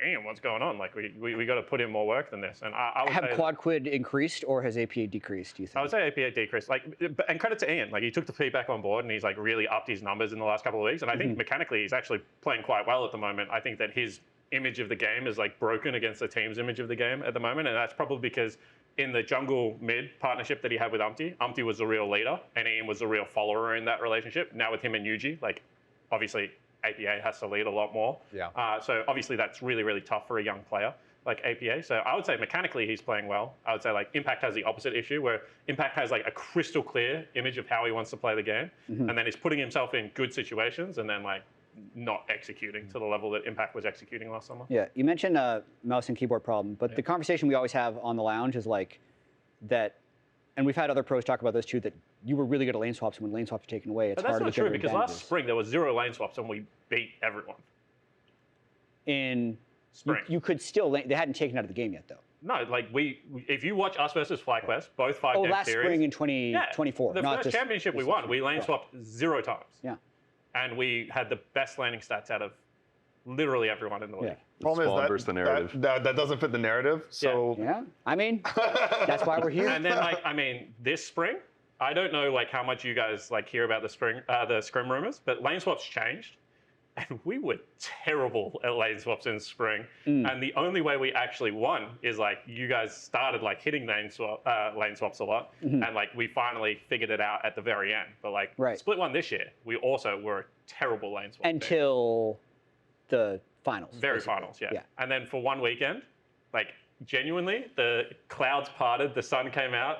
Speaker 2: Ian, what's going on? Like, we got to put in more work than this. And I would
Speaker 5: have
Speaker 2: say
Speaker 5: Quad Quid increased or has APA decreased, do you think?
Speaker 2: I would say APA decreased. Like, and credit to Ian. Like, he took the feedback on board and he's like really upped his numbers in the last couple of weeks. And I think mechanically he's actually playing quite well at the moment. I think that his image of the game is like broken against the team's image of the game at the moment. And that's probably because in the jungle mid partnership that he had with Umpty was the real leader and Ian was the real follower in that relationship. Now with him and Yuji, like, obviously APA has to lead a lot more.
Speaker 1: Yeah.
Speaker 2: So obviously that's really, really tough for a young player like APA. So I would say mechanically he's playing well. I would say like Impact has the opposite issue where Impact has like a crystal clear image of how he wants to play the game. And then he's putting himself in good situations and then like not executing to the level that Impact was executing last summer.
Speaker 5: Yeah, you mentioned mouse and keyboard problem, but the conversation we always have on the lounge is like that, and we've had other pros talk about this too, that you were really good at lane swaps, and when lane swaps are taken away, it's
Speaker 2: But that's
Speaker 5: harder
Speaker 2: not
Speaker 5: to
Speaker 2: true
Speaker 5: generate
Speaker 2: because
Speaker 5: advantages.
Speaker 2: last spring there was 0 lane swaps and we beat everyone.
Speaker 5: In
Speaker 2: Spring.
Speaker 5: you could still they hadn't taken out of the game yet though.
Speaker 2: No, like if you watch us versus Flyquest, both 5-game
Speaker 5: last
Speaker 2: series.
Speaker 5: spring in 2024.
Speaker 2: The
Speaker 5: not
Speaker 2: first
Speaker 5: this,
Speaker 2: championship we won, we lane swapped 0 times.
Speaker 5: Yeah.
Speaker 2: And we had the best laning stats out of literally everyone in the league.
Speaker 4: Problem
Speaker 3: Spawn
Speaker 4: is
Speaker 3: versus the narrative.
Speaker 4: that doesn't fit the narrative. So
Speaker 5: Yeah, I mean, that's why we're here.
Speaker 2: And then like, I mean, this spring, I don't know like how much you guys like hear about the scrim rumors, but lane swaps changed. And we were terrible at lane swaps in spring. And the only way we actually won is like you guys started like hitting lane swaps a lot. And like we finally figured it out at the very end. But like Split 1 this year, we also were a terrible lane swap team.
Speaker 5: Until the finals.
Speaker 2: Very
Speaker 5: basically.
Speaker 2: finals, yeah. And then for one weekend, like genuinely, the clouds parted, the sun came out.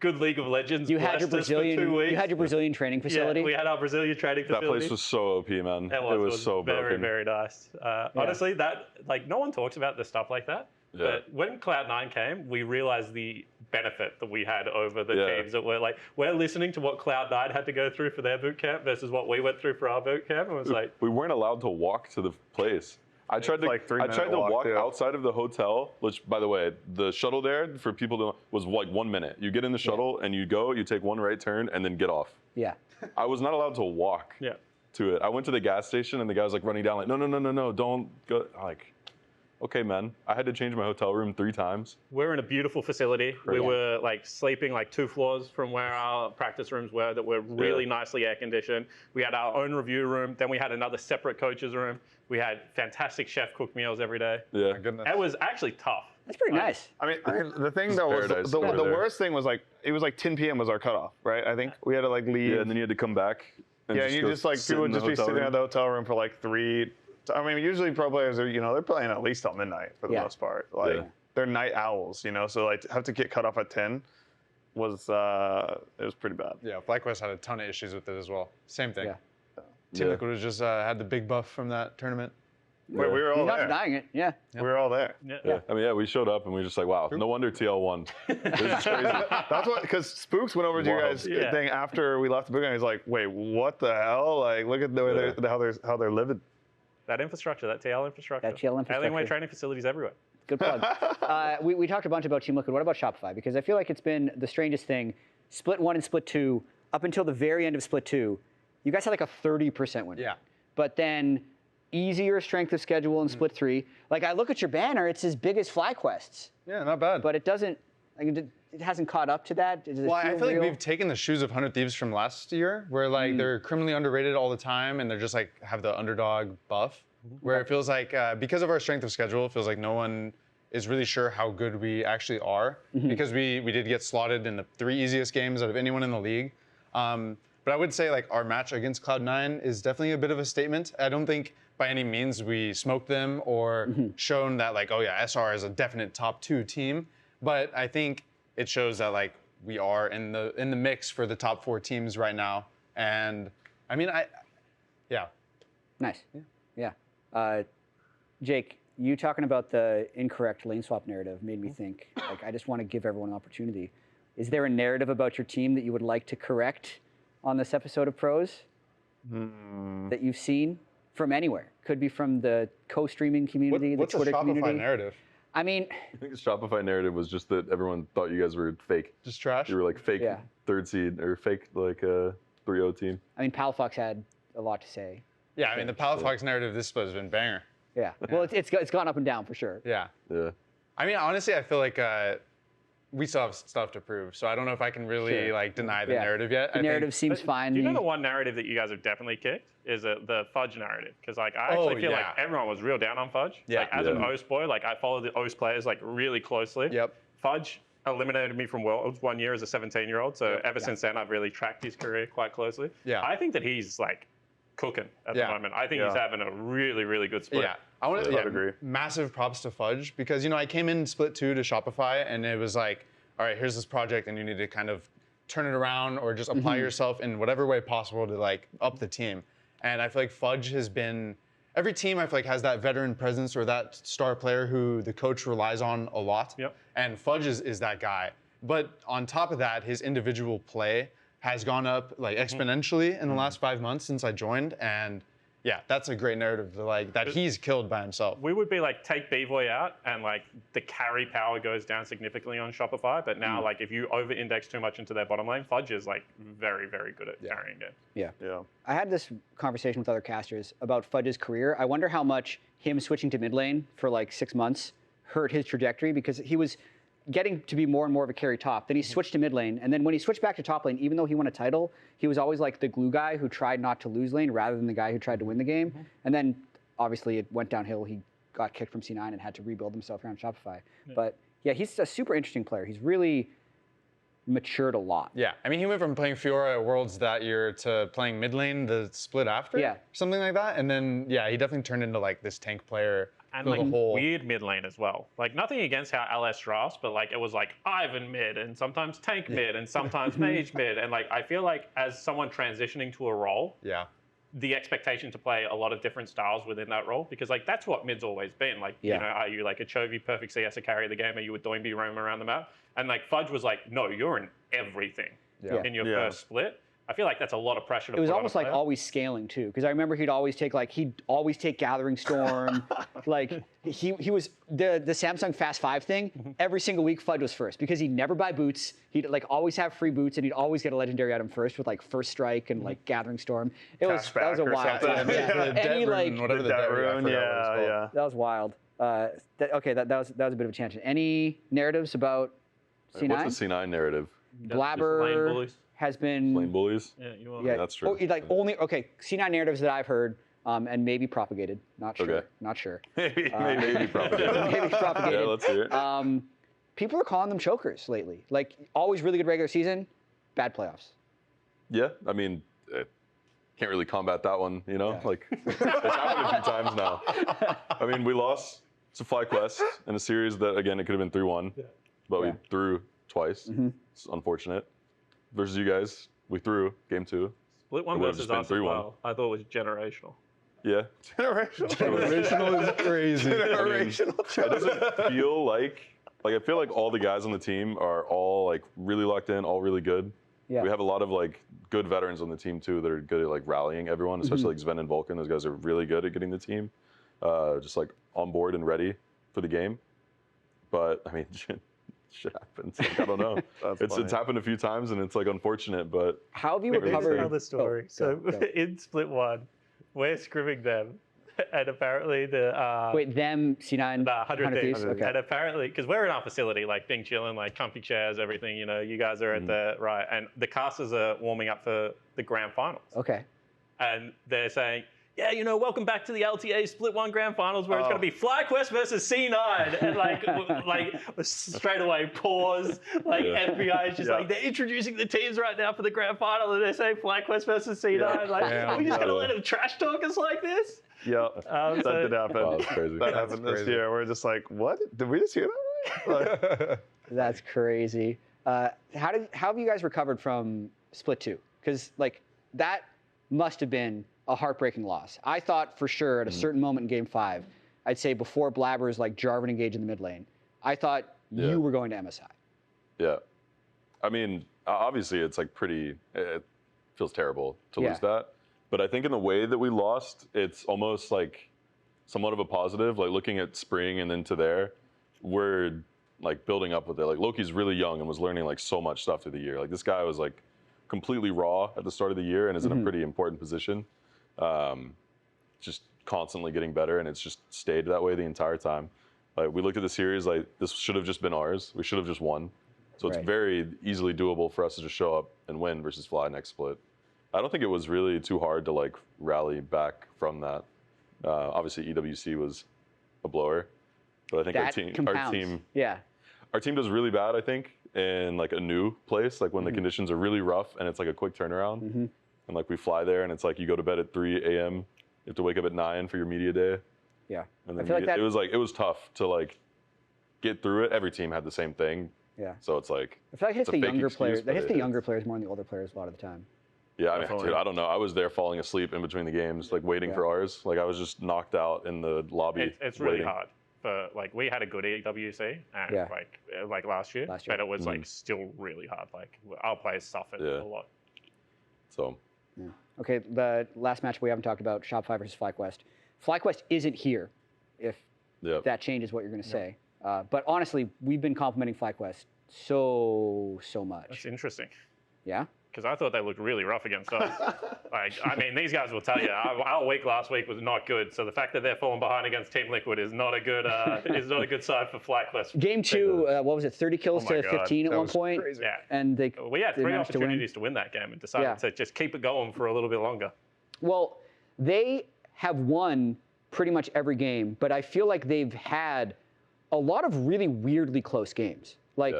Speaker 2: Good League of Legends.
Speaker 5: You had your Brazilian.
Speaker 2: For 2 weeks.
Speaker 5: You had your Brazilian training facility.
Speaker 2: Yeah, we had our Brazilian training facility.
Speaker 3: That place was so OP, man. It was so
Speaker 2: very,
Speaker 3: broken.
Speaker 2: very nice. Honestly, that like no one talks about the stuff like that.
Speaker 3: Yeah.
Speaker 2: But when Cloud9 came, we realized the benefit that we had over the teams that were like, we're listening to what Cloud9 had to go through for their boot camp versus what we went through for our boot camp. And it was like,
Speaker 3: we weren't allowed to walk to the place. I tried to walk outside of the hotel, which, by the way, the shuttle there for people to was like 1 minute. You get in the shuttle and you go, you take one right turn, and then get off.
Speaker 5: Yeah.
Speaker 3: I was not allowed to walk to it. I went to the gas station and the guy was like running down like, no, don't go. I'm like, okay, man. I had to change my hotel room 3 times.
Speaker 2: We're in a beautiful facility. We were like sleeping like 2 floors from where our practice rooms were that were really nicely air conditioned. We had our own review room. Then we had another separate coach's room. We had fantastic chef cooked meals every day.
Speaker 3: Yeah.
Speaker 1: My goodness.
Speaker 2: It was actually tough.
Speaker 5: That's pretty nice.
Speaker 4: I mean, the thing though was the worst thing was like it was like 10 p.m. was our cutoff, right? I think we had to like leave.
Speaker 3: Yeah, and then you had to come back And
Speaker 4: Yeah, you
Speaker 3: go
Speaker 4: just like
Speaker 3: sit
Speaker 4: people
Speaker 3: in
Speaker 4: would
Speaker 3: the
Speaker 4: just be
Speaker 3: hotel
Speaker 4: sitting
Speaker 3: room.
Speaker 4: at the hotel room for like 3. I mean, usually pro players are, they're playing at least till midnight for the
Speaker 5: Yeah.
Speaker 4: most part. Like
Speaker 3: Yeah.
Speaker 4: they're night owls, so like to have to get cut off at 10 was it was pretty bad.
Speaker 1: Yeah, Flyquest had a ton of issues with it as well. Same thing.
Speaker 5: Yeah.
Speaker 1: Team
Speaker 3: Yeah.
Speaker 1: Liquid was just had the big buff from that tournament.
Speaker 4: But we were all
Speaker 5: He's not
Speaker 4: there.
Speaker 5: denying it. Yeah.
Speaker 4: We were all there.
Speaker 3: Yeah. I mean, we showed up and we were just like, wow, no wonder TL won. This is crazy.
Speaker 4: That's what, because Spooks went over to you
Speaker 3: Wild.
Speaker 4: guys'
Speaker 2: Yeah.
Speaker 4: thing after we left the boot camp. He's like, wait, what the hell? Like, look at the way how they're living.
Speaker 2: That infrastructure, that TL infrastructure.
Speaker 5: That TL infrastructure.
Speaker 2: Alienware training facilities everywhere.
Speaker 5: Good plug. We talked a bunch about Team Liquid. What about Shopify? Because I feel like it's been the strangest thing. Split 1 and Split 2, up until the very end of Split 2, you guys had like a 30% win rate.
Speaker 1: Yeah.
Speaker 5: But then easier strength of schedule in Split 3. Like I look at your banner, it's as big as Flyquest's,
Speaker 1: Yeah, not bad.
Speaker 5: but it doesn't. Like, it hasn't caught up to that. Does it
Speaker 1: Well, I
Speaker 5: feel
Speaker 1: feel like
Speaker 5: real?
Speaker 1: we've taken the shoes of 100 Thieves from last year, where like they're criminally underrated all the time, and they're just like have the underdog buff. Where it feels like because of our strength of schedule, it feels like no one is really sure how good we actually are, because we did get slotted in the 3 easiest games out of anyone in the league. But I would say like our match against Cloud9 is definitely a bit of a statement. I don't think by any means we smoked them or shown that like, oh yeah, SR is a definite top 2 team. But I think it shows that like we are in the mix for the top 4 teams right now. And I mean, yeah.
Speaker 5: Nice. Yeah. Jake, you talking about the incorrect lane swap narrative made me think, like, I just want to give everyone an opportunity. Is there a narrative about your team that you would like to correct on this episode of Pros that you've seen from anywhere? Could be from the co-streaming community,
Speaker 1: What's
Speaker 5: the
Speaker 1: a
Speaker 5: Twitter
Speaker 1: Shopify
Speaker 5: community.
Speaker 1: narrative?
Speaker 5: I mean,
Speaker 3: I think the Shopify narrative was just that everyone thought you guys were fake.
Speaker 1: Just trash?
Speaker 3: You were like fake
Speaker 5: Yeah.
Speaker 3: 3rd seed or fake like 3-0 team.
Speaker 5: Palafox had a lot to say.
Speaker 1: Yeah, I mean, the Palafox narrative this split has been banger.
Speaker 5: Yeah. Well, it's gone up and down for sure.
Speaker 1: Yeah.
Speaker 3: Yeah.
Speaker 1: I mean, honestly, I feel like we still have stuff to prove, so I don't know if I can really
Speaker 5: Sure.
Speaker 1: like deny the
Speaker 5: Yeah.
Speaker 1: narrative yet.
Speaker 5: The narrative seems fine.
Speaker 2: Do you know the one narrative that you guys have definitely kicked is the Fudge narrative? Because like I actually feel like everyone was real down on Fudge.
Speaker 1: Yeah.
Speaker 2: Like as an OS boy, like I follow the OS players like really closely.
Speaker 1: Yep.
Speaker 2: Fudge eliminated me from Worlds 1 year as a 17-year-old, so ever since then I've really tracked his career quite closely.
Speaker 1: Yeah.
Speaker 2: I think that he's like cooking at the moment. I think he's having a really, really good split.
Speaker 1: Yeah, I want to
Speaker 4: Yeah, I'd agree.
Speaker 1: massive props to Fudge because I came in split 2 to Shopify and it was like, all right, here's this project and you need to kind of turn it around or just apply yourself in whatever way possible to like up the team. And I feel like Fudge has been every team I feel like has that veteran presence or that star player who the coach relies on a lot.
Speaker 2: Yep.
Speaker 1: And Fudge is that guy. But on top of that, his individual play has gone up like exponentially in the last 5 months since I joined, and yeah, that's a great narrative to like that he's killed by himself.
Speaker 2: We would be like, take B-Boy out and like the carry power goes down significantly on Shopify. But now like if you over-index too much into their bottom lane, Fudge is like very, very good at carrying games.
Speaker 5: Yeah.
Speaker 4: Yeah.
Speaker 5: I had this conversation with other casters about Fudge's career. I wonder how much him switching to mid lane for like 6 months hurt his trajectory because he was getting to be more and more of a carry top. Then he switched to mid lane, and then when he switched back to top lane, even though he won a title, he was always like the glue guy who tried not to lose lane rather than the guy who tried to win the game. And then obviously it went downhill. He got kicked from C9 and had to rebuild himself around Shopify. But yeah, he's a super interesting player. He's really matured a lot.
Speaker 1: Yeah, I mean, he went from playing Fiora at Worlds that year to playing mid lane the split after, something like that. And then, yeah, he definitely turned into like this tank player.
Speaker 2: And like weird mid lane as well. Like nothing against how LS drafts, but like it was like Ivan mid and sometimes tank mid and sometimes mage mid. And like I feel like as someone transitioning to a role, the expectation to play a lot of different styles within that role, because like that's what mid's always been. Like, you know, are you like a Chovy perfect CS to carry the game? Are you a Doinby roam around the map? And like Fudge was like, no, you're in everything in your first split. I feel like that's a a pressure to
Speaker 5: It was
Speaker 2: put
Speaker 5: almost
Speaker 2: on a
Speaker 5: like
Speaker 2: player.
Speaker 5: always scaling too, because I remember he'd always take Gathering Storm. Like he was the Samsung Fast 5 thing. Every single week Fudge was first because he'd never buy boots. He'd like always have free boots and he'd always get a legendary item first with like First Strike and like Gathering Storm. That was a wild time. And he like
Speaker 1: whatever the debt rune,
Speaker 4: yeah.
Speaker 5: that was wild. Okay, that was a bit of a tangent. Any narratives about C9?
Speaker 3: What's the C9 narrative?
Speaker 5: Blabber
Speaker 2: Lane bullies.
Speaker 5: has been
Speaker 3: Lane bullies?
Speaker 2: Yeah, you are.
Speaker 5: yeah,
Speaker 3: that's true.
Speaker 5: Like only C9 narratives that I've heard and maybe propagated. Not sure.
Speaker 3: Okay.
Speaker 5: Not sure.
Speaker 3: Maybe propagated.
Speaker 5: Maybe propagated.
Speaker 3: Yeah, let's hear it.
Speaker 5: People are calling them chokers lately. Like always really good regular season, bad playoffs.
Speaker 3: Yeah, I mean, can't really combat that one, you know? Like, it's happened a few times now. I mean, we lost to Flyquest in a series that, again, it could have been 3-1, but we threw twice. It's unfortunate. Versus you guys, we threw game 2.
Speaker 2: Split one versus us as well. I thought it was generational.
Speaker 3: Yeah.
Speaker 1: Generational is crazy.
Speaker 4: Generational.
Speaker 3: It doesn't feel like I feel like all the guys on the team are all like really locked in, all really good.
Speaker 5: Yeah.
Speaker 3: We have a lot of like good veterans on the team too that are good at like rallying everyone, especially like Sven and Vulcan. Those guys are really good at getting the team just like on board and ready for the game. But I mean, shit happens. Like, I don't know. It's happened a few times and it's like unfortunate, but
Speaker 5: how have you recovered?
Speaker 2: Tell the story. In split 1, we're scrimming them. And apparently
Speaker 5: them, C9?
Speaker 2: 100 Thieves.
Speaker 5: Okay.
Speaker 2: And apparently, because we're in our facility, like being chilling, like comfy chairs, everything, you know, you guys are at the right. And the casters are warming up for the grand finals.
Speaker 5: Okay.
Speaker 2: And they're saying, yeah, you know, welcome back to the LTA Split 1 Grand Finals where it's going to be Flyquest versus C9. And like straight away pause. Like FBI is just like, they're introducing the teams right now for the Grand Final and they're saying Flyquest versus C9. Like, are we just going to let them trash talk us like this?
Speaker 4: Yeah, that did happen.
Speaker 3: wow, that's crazy.
Speaker 4: That happened this year. We're just like, what? Did we just hear that right? Like,
Speaker 5: That's crazy. How have you guys recovered from Split 2? Because like that must have been a heartbreaking loss. I thought for sure at a certain moment in Game 5, I'd say before Blabber's like Jarvan engaged in the mid lane, I thought you were going to MSI.
Speaker 3: Yeah. I mean, obviously it's like it feels terrible to lose that. But I think in the way that we lost, it's almost like somewhat of a positive, like looking at spring and then to there, we're like building up with it. Like Loki's really young and was learning like so much stuff through the year. Like this guy was like completely raw at the start of the year and is in a pretty important position. Just constantly getting better, and it's just stayed that way the entire time. Like we looked at the series, like this should have just been ours. We should have just won. So it's very easily doable for us to just show up and win versus Fly next split. I don't think it was really too hard to like rally back from that. Obviously EWC was a blower, but I think our team does really bad, I think, in like a new place, like when the conditions are really rough and it's like a quick turnaround. And like we fly there and it's like you go to bed at 3 a.m. You have to wake up at 9 for your media day.
Speaker 5: Yeah.
Speaker 3: And then it was tough to like get through it. Every team had the same thing.
Speaker 5: Yeah.
Speaker 3: So it's like
Speaker 5: I feel like it hits the younger players. That hits the younger players more than the older players a lot of the time.
Speaker 3: Yeah, I mean, dude, I don't know. I was there falling asleep in between the games, like waiting for ours. Like I was just knocked out in the lobby.
Speaker 2: It's really hard. But like we had a good EWC and like last year, but it was like still really hard. Like our players suffered a lot.
Speaker 3: So.
Speaker 5: Yeah. Okay, the last match we haven't talked about, Shopify versus Flyquest. Flyquest isn't here, if that changes what you're going to say. But honestly, we've been complimenting Flyquest so much.
Speaker 2: That's interesting.
Speaker 5: Yeah?
Speaker 2: Because I thought they looked really rough against us. Like, I mean, these guys will tell you, our week last week was not good. So the fact that they're falling behind against Team Liquid is not a good sign for Flyquest.
Speaker 5: Game 2, what was it, 30 kills to 15 at one point?
Speaker 2: Crazy. Yeah.
Speaker 5: And
Speaker 2: we had 3 opportunities to win that game and decided to just keep it going for a little bit longer.
Speaker 5: Well, they have won pretty much every game, but I feel like they've had a lot of really weirdly close games. Like,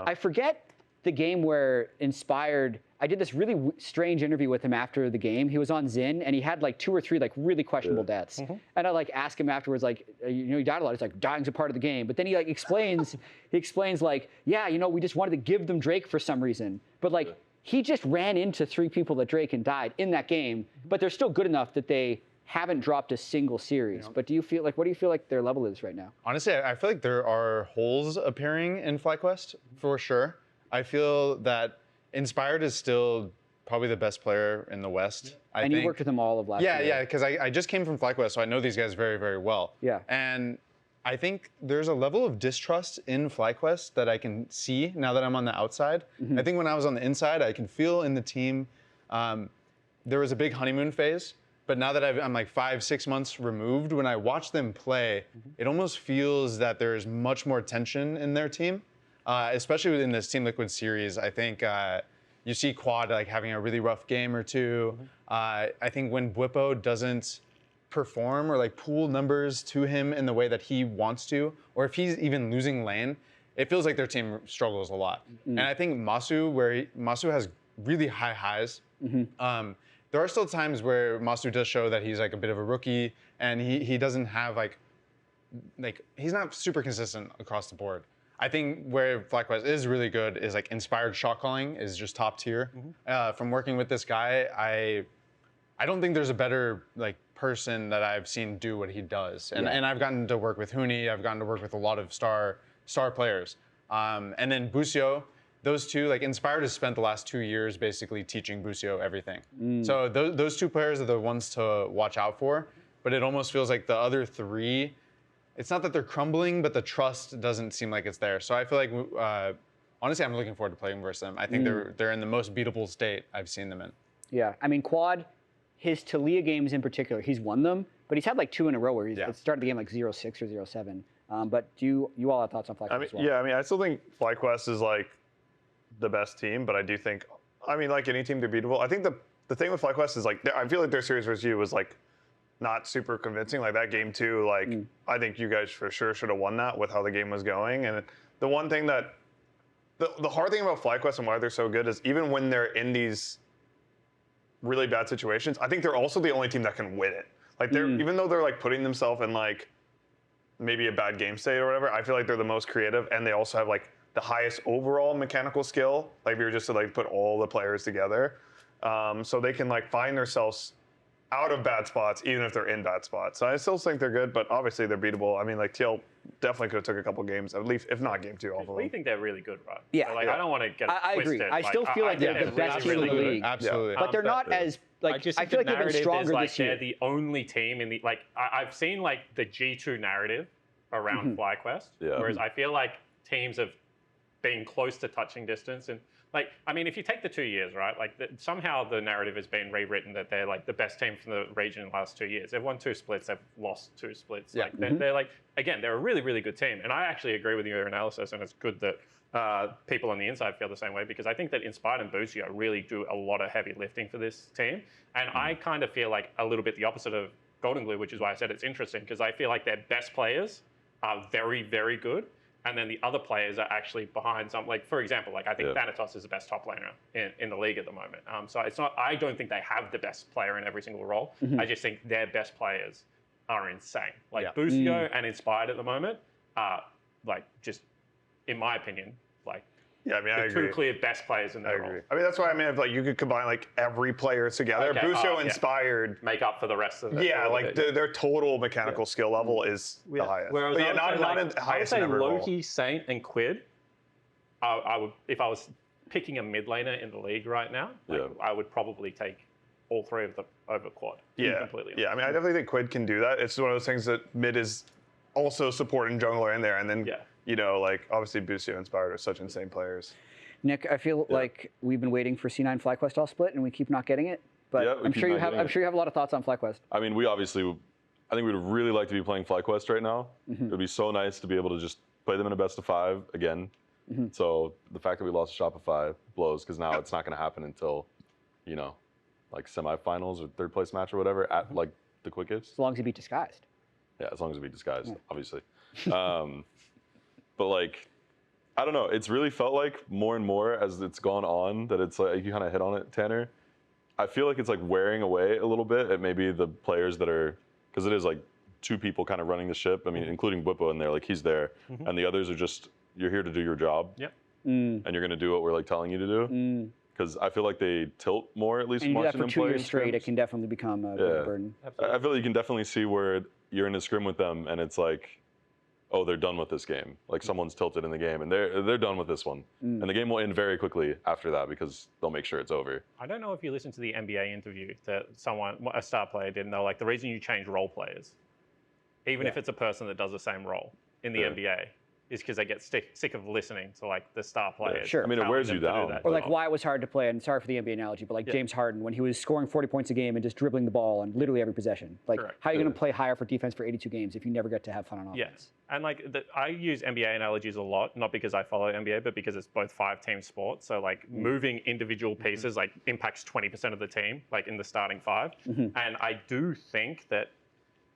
Speaker 5: I forget the game where Inspired, I did this really strange interview with him after the game. He was on Zin, and he had like 2 or 3 like really questionable deaths. And I like asked him afterwards, like, you know, he died a lot. He's like, dying's a part of the game. But then he like explains, like, yeah, you know, we just wanted to give them Drake for some reason. But like, he just ran into 3 people that Drake and died in that game. But they're still good enough that they haven't dropped a single series. But what do you feel like their level is right now?
Speaker 1: Honestly, I feel like there are holes appearing in Flyquest for sure. I feel that Inspired is still probably the best player in the West. I think.
Speaker 5: You worked with them all of last year.
Speaker 1: Yeah, because I just came from Flyquest, so I know these guys very, very well.
Speaker 5: Yeah.
Speaker 1: And I think there's a level of distrust in Flyquest that I can see now that I'm on the outside. I think when I was on the inside, I can feel in the team, there was a big honeymoon phase. But now that I'm like 5-6 months removed, when I watch them play, it almost feels that there's much more tension in their team. Especially in this Team Liquid series, I think you see Quad like having a really rough game or two. I think when Bwipo doesn't perform or like pool numbers to him in the way that he wants to, or if he's even losing lane, it feels like their team struggles a lot. And I think Masu has really high highs. there are still times where Masu does show that he's like a bit of a rookie, and he doesn't have like he's not super consistent across the board. I think where Flyquest is really good is like inspired shot calling is just top tier. From working with this guy, I don't think there's a better like person that I've seen do what he does. And I've gotten to work with Huni, I've gotten to work with a lot of star players. And then Busio, those two, like Inspired has spent the last 2 years basically teaching Busio everything. So those two players are the ones to watch out for. But it almost feels like the other three, it's not that they're crumbling, but the trust doesn't seem like it's there. So I feel like, honestly, I'm looking forward to playing versus them. I think they're in the most beatable state I've seen them in.
Speaker 5: Yeah, I mean, Quad, his Talia games in particular, he's won them, but he's had like 2 in a row where he's started the game like 0-6 or 0-7. But do you all have thoughts on Flyquest as well?
Speaker 4: Yeah, I mean, I still think Flyquest is like the best team, but I do think, I mean, like any team, they're beatable. I think the thing with Flyquest is like, I feel like their series versus you was like not super convincing. Like that game 2, like I think you guys for sure should have won that with how the game was going. And the one thing that, the hard thing about Flyquest and why they're so good is even when they're in these really bad situations, I think they're also the only team that can win it. Like they're even though they're like putting themselves in like maybe a bad game state or whatever, I feel like they're the most creative, and they also have like the highest overall mechanical skill. Like if you were just to like put all the players together, so they can like find themselves out of bad spots even if they're in bad spots. So I still think they're good, but obviously they're beatable. I mean, like TL definitely could have took a couple games, at least if not game 2 all of them.
Speaker 2: We think they're really good, right?
Speaker 5: Yeah.
Speaker 2: So, like I don't want to get it
Speaker 5: I agree.
Speaker 2: twisted.
Speaker 5: I still feel like they're the best team in the league.
Speaker 1: Absolutely.
Speaker 5: But they're not as like I feel like they've been stronger this year.
Speaker 2: They're the only team in the like I've seen like the G2 narrative around Flyquest, whereas I feel like teams have been close to touching distance. And like, I mean, if you take the 2 years, right, like somehow the narrative has been rewritten that they're like the best team from the region in the last 2 years. They've won 2 splits, they've lost 2 splits. Like they're like, again, they're a really, really good team. And I actually agree with your analysis, and it's good that people on the inside feel the same way, because I think that Inspired and Busio really do a lot of heavy lifting for this team. And I kind of feel like a little bit the opposite of Goldenglue, which is why I said it's interesting, because I feel like their best players are very, very good. And then the other players are actually behind some, like, for example, like I think Dignitas is the best top laner in the league at the moment. So it's not, I don't think they have the best player in every single role. I just think their best players are insane. Like Busio and Inspired at the moment are like just, in my opinion, like
Speaker 4: I mean, I
Speaker 2: the
Speaker 4: agree.
Speaker 2: 2 clear best players in their role.
Speaker 4: I mean, that's why I mean, if, like you could combine like every player together.
Speaker 2: Okay.
Speaker 4: Busio Inspired.
Speaker 2: Make up for the rest of it.
Speaker 4: Yeah, like their total mechanical skill level is the highest.
Speaker 2: Whereas
Speaker 4: But
Speaker 2: I would
Speaker 4: not
Speaker 2: say,
Speaker 4: in the highest
Speaker 2: I
Speaker 4: in
Speaker 2: would say
Speaker 4: every role.
Speaker 2: Loki, Saint, and Quid. I would, if I was picking a mid laner in the league right now, I would probably take all 3 of them over Quad. Completely.
Speaker 4: Yeah, I mean, I definitely think Quid can do that. It's one of those things that mid is also supporting jungler in there, and then you know, like obviously Busio Inspired are such insane players.
Speaker 5: Nick, I feel like we've been waiting for C9 Flyquest all split, and we keep not getting it. But I'm sure you have. I'm sure you have a lot of thoughts on Flyquest.
Speaker 3: I mean, we obviously, I think we'd really like to be playing Flyquest right now. It would be so nice to be able to just play them in a best of 5 again. So the fact that we lost Shopify blows, because now it's not going to happen until, you know, like semifinals or 3rd place match or whatever at like the quickest.
Speaker 5: As long as you beat Disguised.
Speaker 3: Yeah, as long as we beat Disguised, obviously. But like, I don't know. It's really felt like more and more as it's gone on that it's like, you kind of hit on it, Tanner. I feel like it's like wearing away a little bit at maybe the players that are, because it is like 2 people kind of running the ship. I mean, including Bwipo in there, like he's there, and the others are just, you're here to do your job, and you're gonna do what we're like telling you to do. Because I feel like they tilt more, at least
Speaker 5: and you do that
Speaker 3: watching
Speaker 5: for
Speaker 3: them
Speaker 5: 2
Speaker 3: play.
Speaker 5: years straight, it can definitely become a burden.
Speaker 3: I feel like you can definitely see where you're in a scrim with them, and it's like, oh, they're done with this game. Like someone's tilted in the game, and they're done with this one. And the game will end very quickly after that because they'll make sure it's over.
Speaker 2: I don't know if you listened to the NBA interview that a star player did. No, like the reason you change role players, even if it's a person that does the same role in the NBA, is because they get sick of listening to like the star players.
Speaker 5: Sure.
Speaker 3: I mean, it wears you down.
Speaker 5: Or like why it was hard to play, and sorry for the NBA analogy, but like James Harden, when he was scoring 40 points a game and just dribbling the ball on literally every possession. Like, how are you going to play higher for defense for 82 games if you never get to have fun on offense?
Speaker 2: Yes. And like, I use NBA analogies a lot, not because I follow NBA, but because it's both 5-team sports. So like moving individual pieces like impacts 20% of the team, like in the starting 5. And I do think that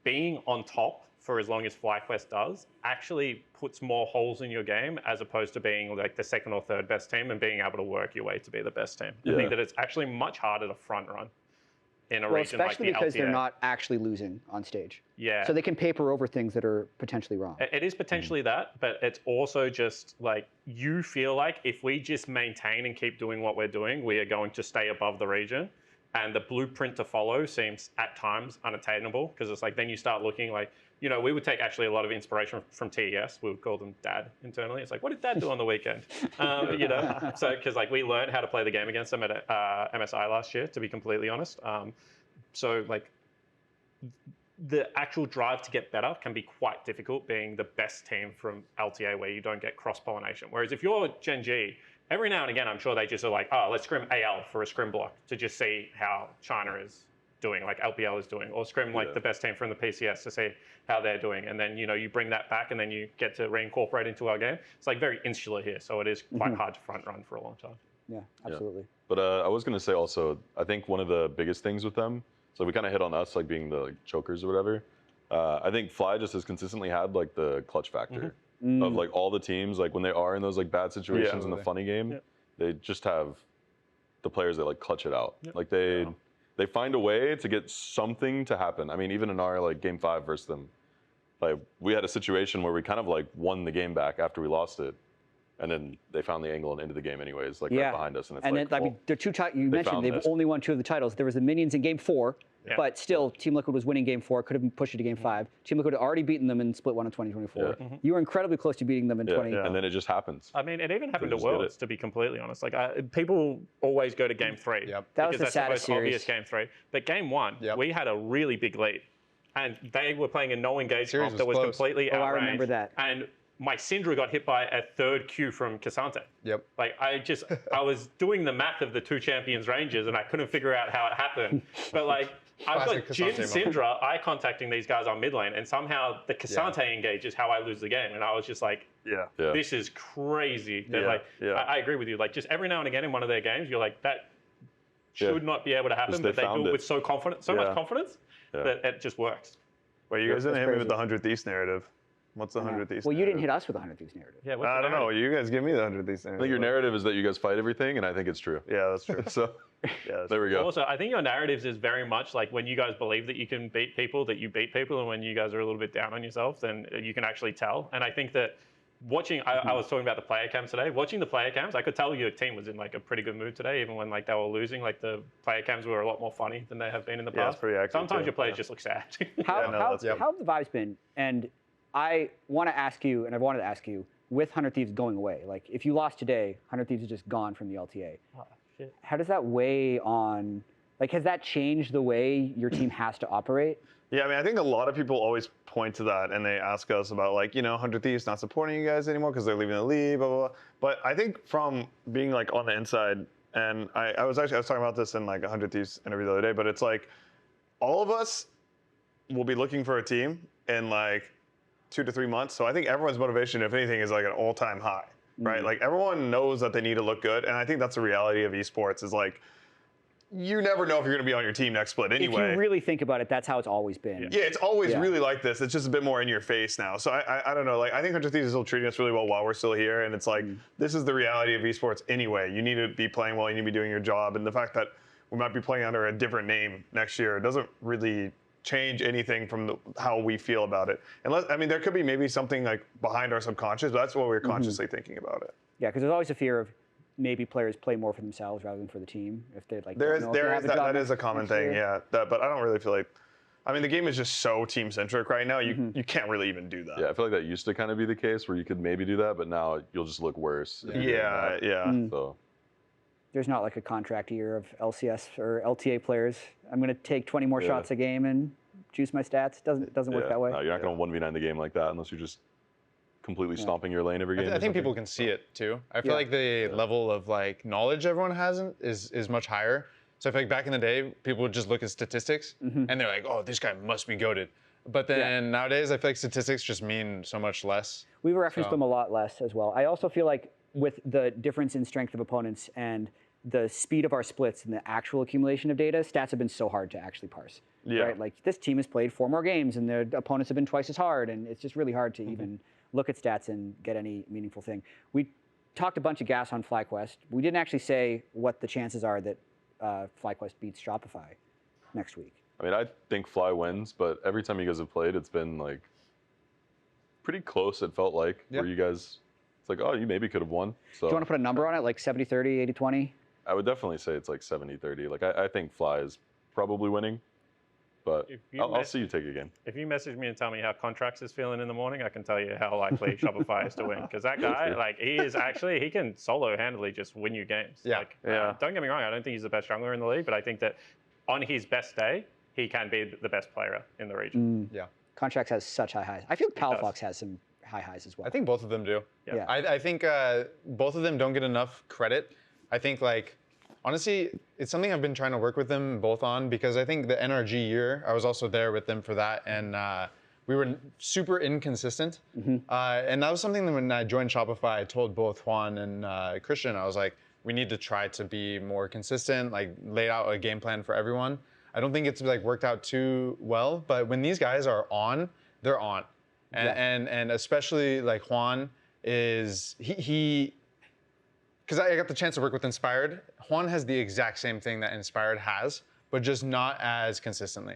Speaker 2: being on top for as long as Flyquest does actually puts more holes in your game as opposed to being like the 2nd or 3rd best team and being able to work your way to be the best team. I think that it's actually much harder to front run in a
Speaker 5: Well,
Speaker 2: region like the
Speaker 5: especially because
Speaker 2: LTA.
Speaker 5: they're not actually losing on stage.
Speaker 2: Yeah.
Speaker 5: So they can paper over things that are potentially wrong.
Speaker 2: It is potentially that, but it's also just like you feel like if we just maintain and keep doing what we're doing, we are going to stay above the region. And the blueprint to follow seems at times unattainable because it's like then you start looking like, we would take actually a lot of inspiration from TES. We would call them Dad internally. It's like, what did Dad do on the weekend? So because like we learned how to play the game against them at MSI last year, to be completely honest. So like the actual drive to get better can be quite difficult being the best team from LTA where you don't get cross-pollination. Whereas if you're Gen G, every now and again, I'm sure they just are like, oh, let's scrim AL for a scrim block to just see how China is doing, like LPL is doing, or scrim like the best team from the PCS to see how they're doing. And then, you bring that back and then you get to reincorporate into our game. It's like very insular here. So it is quite hard to front run for a long time.
Speaker 5: Yeah, absolutely.
Speaker 3: Yeah. But I was going to say also, I think one of the biggest things with them, so we kind of hit on us like being the chokers or whatever. I think Fly just has consistently had like the clutch factor of like all the teams, like when they are in those like bad situations in the funny game, they just have the players that like clutch it out. Like they find a way to get something to happen. I mean, even in our like game 5 versus them, like we had a situation where we kind of like won the game back after we lost it. And then they found the angle and ended the game anyways, like right behind us. And it's like,
Speaker 5: then, I mean, they're you mentioned they've only won 2 of the titles. There was the Minions in game 4, but still, Team Liquid was winning game 4, could have pushed it to game 5. Team Liquid had already beaten them in Split 1 in 2024. You were incredibly close to beating them in 20.
Speaker 3: And then it just happens.
Speaker 2: I mean, it even happened to Worlds, to be completely honest. Like, people always go to game 3.
Speaker 5: That was the
Speaker 2: that's
Speaker 5: saddest
Speaker 2: the most
Speaker 5: series.
Speaker 2: obvious game 3. But game 1, we had a really big lead. And they were playing a no-engage comp that was completely outranged.
Speaker 5: I remember that.
Speaker 2: And my Syndra got hit by a 3rd Q from Cassante. Like, I was doing the math of the 2 champions ranges and I couldn't figure out how it happened. But like, I've got Jin, Syndra eye contacting these guys on mid lane, and somehow the Cassante engage is how I lose the game. And I was just like, this is crazy. I agree with you. Like, just every now and again in one of their games, you're like, that should not be able to happen, but they do it with so much confidence that it just works.
Speaker 4: Well, you guys didn't hit me with the 100th East narrative. What's the 100th East?
Speaker 5: Well, you didn't hit us with the 100th East narrative.
Speaker 2: Yeah,
Speaker 4: I don't know. You guys give me the 100th East narrative.
Speaker 3: I think your narrative is that you guys fight everything, and I think it's true.
Speaker 4: Yeah, that's true.
Speaker 3: So there we go.
Speaker 2: Also, I think your narratives is very much like when you guys believe that you can beat people, that you beat people, and when you guys are a little bit down on yourself, then you can actually tell. And I think that watching, I was talking about the player cams today. Watching the player cams, I could tell your team was in like a pretty good mood today, even when like they were losing. Like the player cams were a lot more funny than they have been in the past.
Speaker 4: It's pretty accurate.
Speaker 2: Sometimes your players just look sad.
Speaker 5: How have the vibes been? And I want to ask you, and I've wanted to ask you, with 100 Thieves going away, like if you lost today, 100 Thieves is just gone from the LTA.
Speaker 2: Oh, shit.
Speaker 5: How does that weigh on, like, has that changed the way your team has to operate?
Speaker 4: Yeah, I mean, I think a lot of people always point to that and they ask us about, like, 100 Thieves not supporting you guys anymore because they're leaving the league, blah, blah, blah. But I think from being, like, on the inside, and I was talking about this in, like, 100 Thieves interview the other day, but it's like all of us will be looking for a team in, like, 2 to 3 months. So I think everyone's motivation, if anything, is like an all-time high, right? Like everyone knows that they need to look good. And I think that's the reality of esports is like, you never know if you're going to be on your team next split anyway.
Speaker 5: If you really think about it, that's how it's always been.
Speaker 4: Yeah, it's always really like this. It's just a bit more in your face now. So I don't know. Like I think 100 Thieves is still treating us really well while we're still here. And it's like, this is the reality of esports anyway. You need to be playing well. You need to be doing your job. And the fact that we might be playing under a different name next year doesn't really change anything from how we feel about it. Unless, I mean, there could be maybe something like behind our subconscious, but that's what we're consciously thinking about it.
Speaker 5: Yeah, because there's always a fear of maybe players play more for themselves rather than for the team. If they like,
Speaker 4: that is a common thing, yeah. But I don't really feel like, I mean, the game is just so team centric right now. You can't really even do that.
Speaker 3: Yeah, I feel like that used to kind of be the case where you could maybe do that, but now you'll just look worse. So.
Speaker 5: There's not like a contract year of LCS or LTA players. I'm going to take 20 more shots a game and juice my stats. Doesn't work that way.
Speaker 3: No, you're not going to 1v9 the game like that unless you're just completely stomping your lane every game.
Speaker 1: I think people can see it too. I feel like the level of like knowledge everyone has is much higher. So I feel like back in the day, people would just look at statistics and they're like, oh, this guy must be goated. But then nowadays, I feel like statistics just mean so much less.
Speaker 5: We reference them a lot less as well. I also feel like with the difference in strength of opponents and the speed of our splits and the actual accumulation of data, stats have been so hard to actually parse. Right? Like this team has played 4 more games and their opponents have been twice as hard, and it's just really hard to even look at stats and get any meaningful thing. We talked a bunch of gas on Flyquest. We didn't actually say what the chances are that Flyquest beats Shopify. next week?
Speaker 3: I mean, I think Fly wins, but every time you guys have played, it's been like pretty close. It felt like where you guys, it's like, oh, you maybe could have won. So
Speaker 5: Do you want to put a number on it, like 70-30, 80-20?
Speaker 3: I would definitely say it's like 70-30. Like I think Fly is probably winning, but I'll see you take a game.
Speaker 2: If you message me and tell me how Contracts is feeling in the morning, I can tell you how likely Shopify is to win. Because that guy, like, he can solo handedly just win you games.
Speaker 1: Yeah.
Speaker 2: Like, don't get me wrong, I don't think he's the best jungler in the league, but I think that on his best day, he can be the best player in the region.
Speaker 1: Yeah.
Speaker 5: Contracts has such high highs. I feel Palafox has some high highs as well.
Speaker 1: I think both of them do.
Speaker 5: Yeah.
Speaker 1: I think both of them don't get enough credit. I think, like, honestly, it's something I've been trying to work with them both on, because I think the NRG year, I was also there with them for that, and we were super inconsistent. And that was something that when I joined Shopify, I told both Juan and Christian, I was like, we need to try to be more consistent, like lay out a game plan for everyone. I don't think it's like worked out too well, but when these guys are on, they're on. And especially like Juan is, he because I got the chance to work with Inspired. Juan has the exact same thing that Inspired has, but just not as consistently.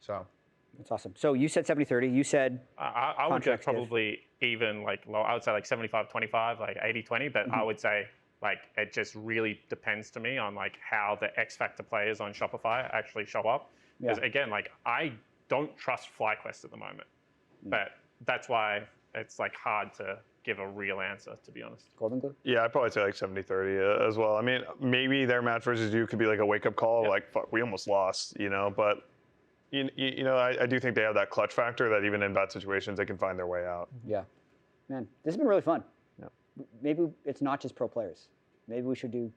Speaker 1: So
Speaker 5: that's awesome. So you said 70-30. You said
Speaker 2: I would go probably even like low. I would say like 75-25, like 80-20, but I would say like it just really depends to me on like how the X Factor players on Shopify actually show up. Because again, like I don't trust Flyquest at the moment, but that's why it's like hard to give a real answer, to be honest.
Speaker 5: Goldenglue?
Speaker 4: Yeah, I'd probably say like 70-30 as well. I mean, maybe their match versus you could be like a wake-up call, like, fuck, we almost lost, you know, but you know, I do think they have that clutch factor that even in bad situations, they can find their way out.
Speaker 5: Yeah. Man, this has been really fun. Maybe it's not just pro players. Maybe we should do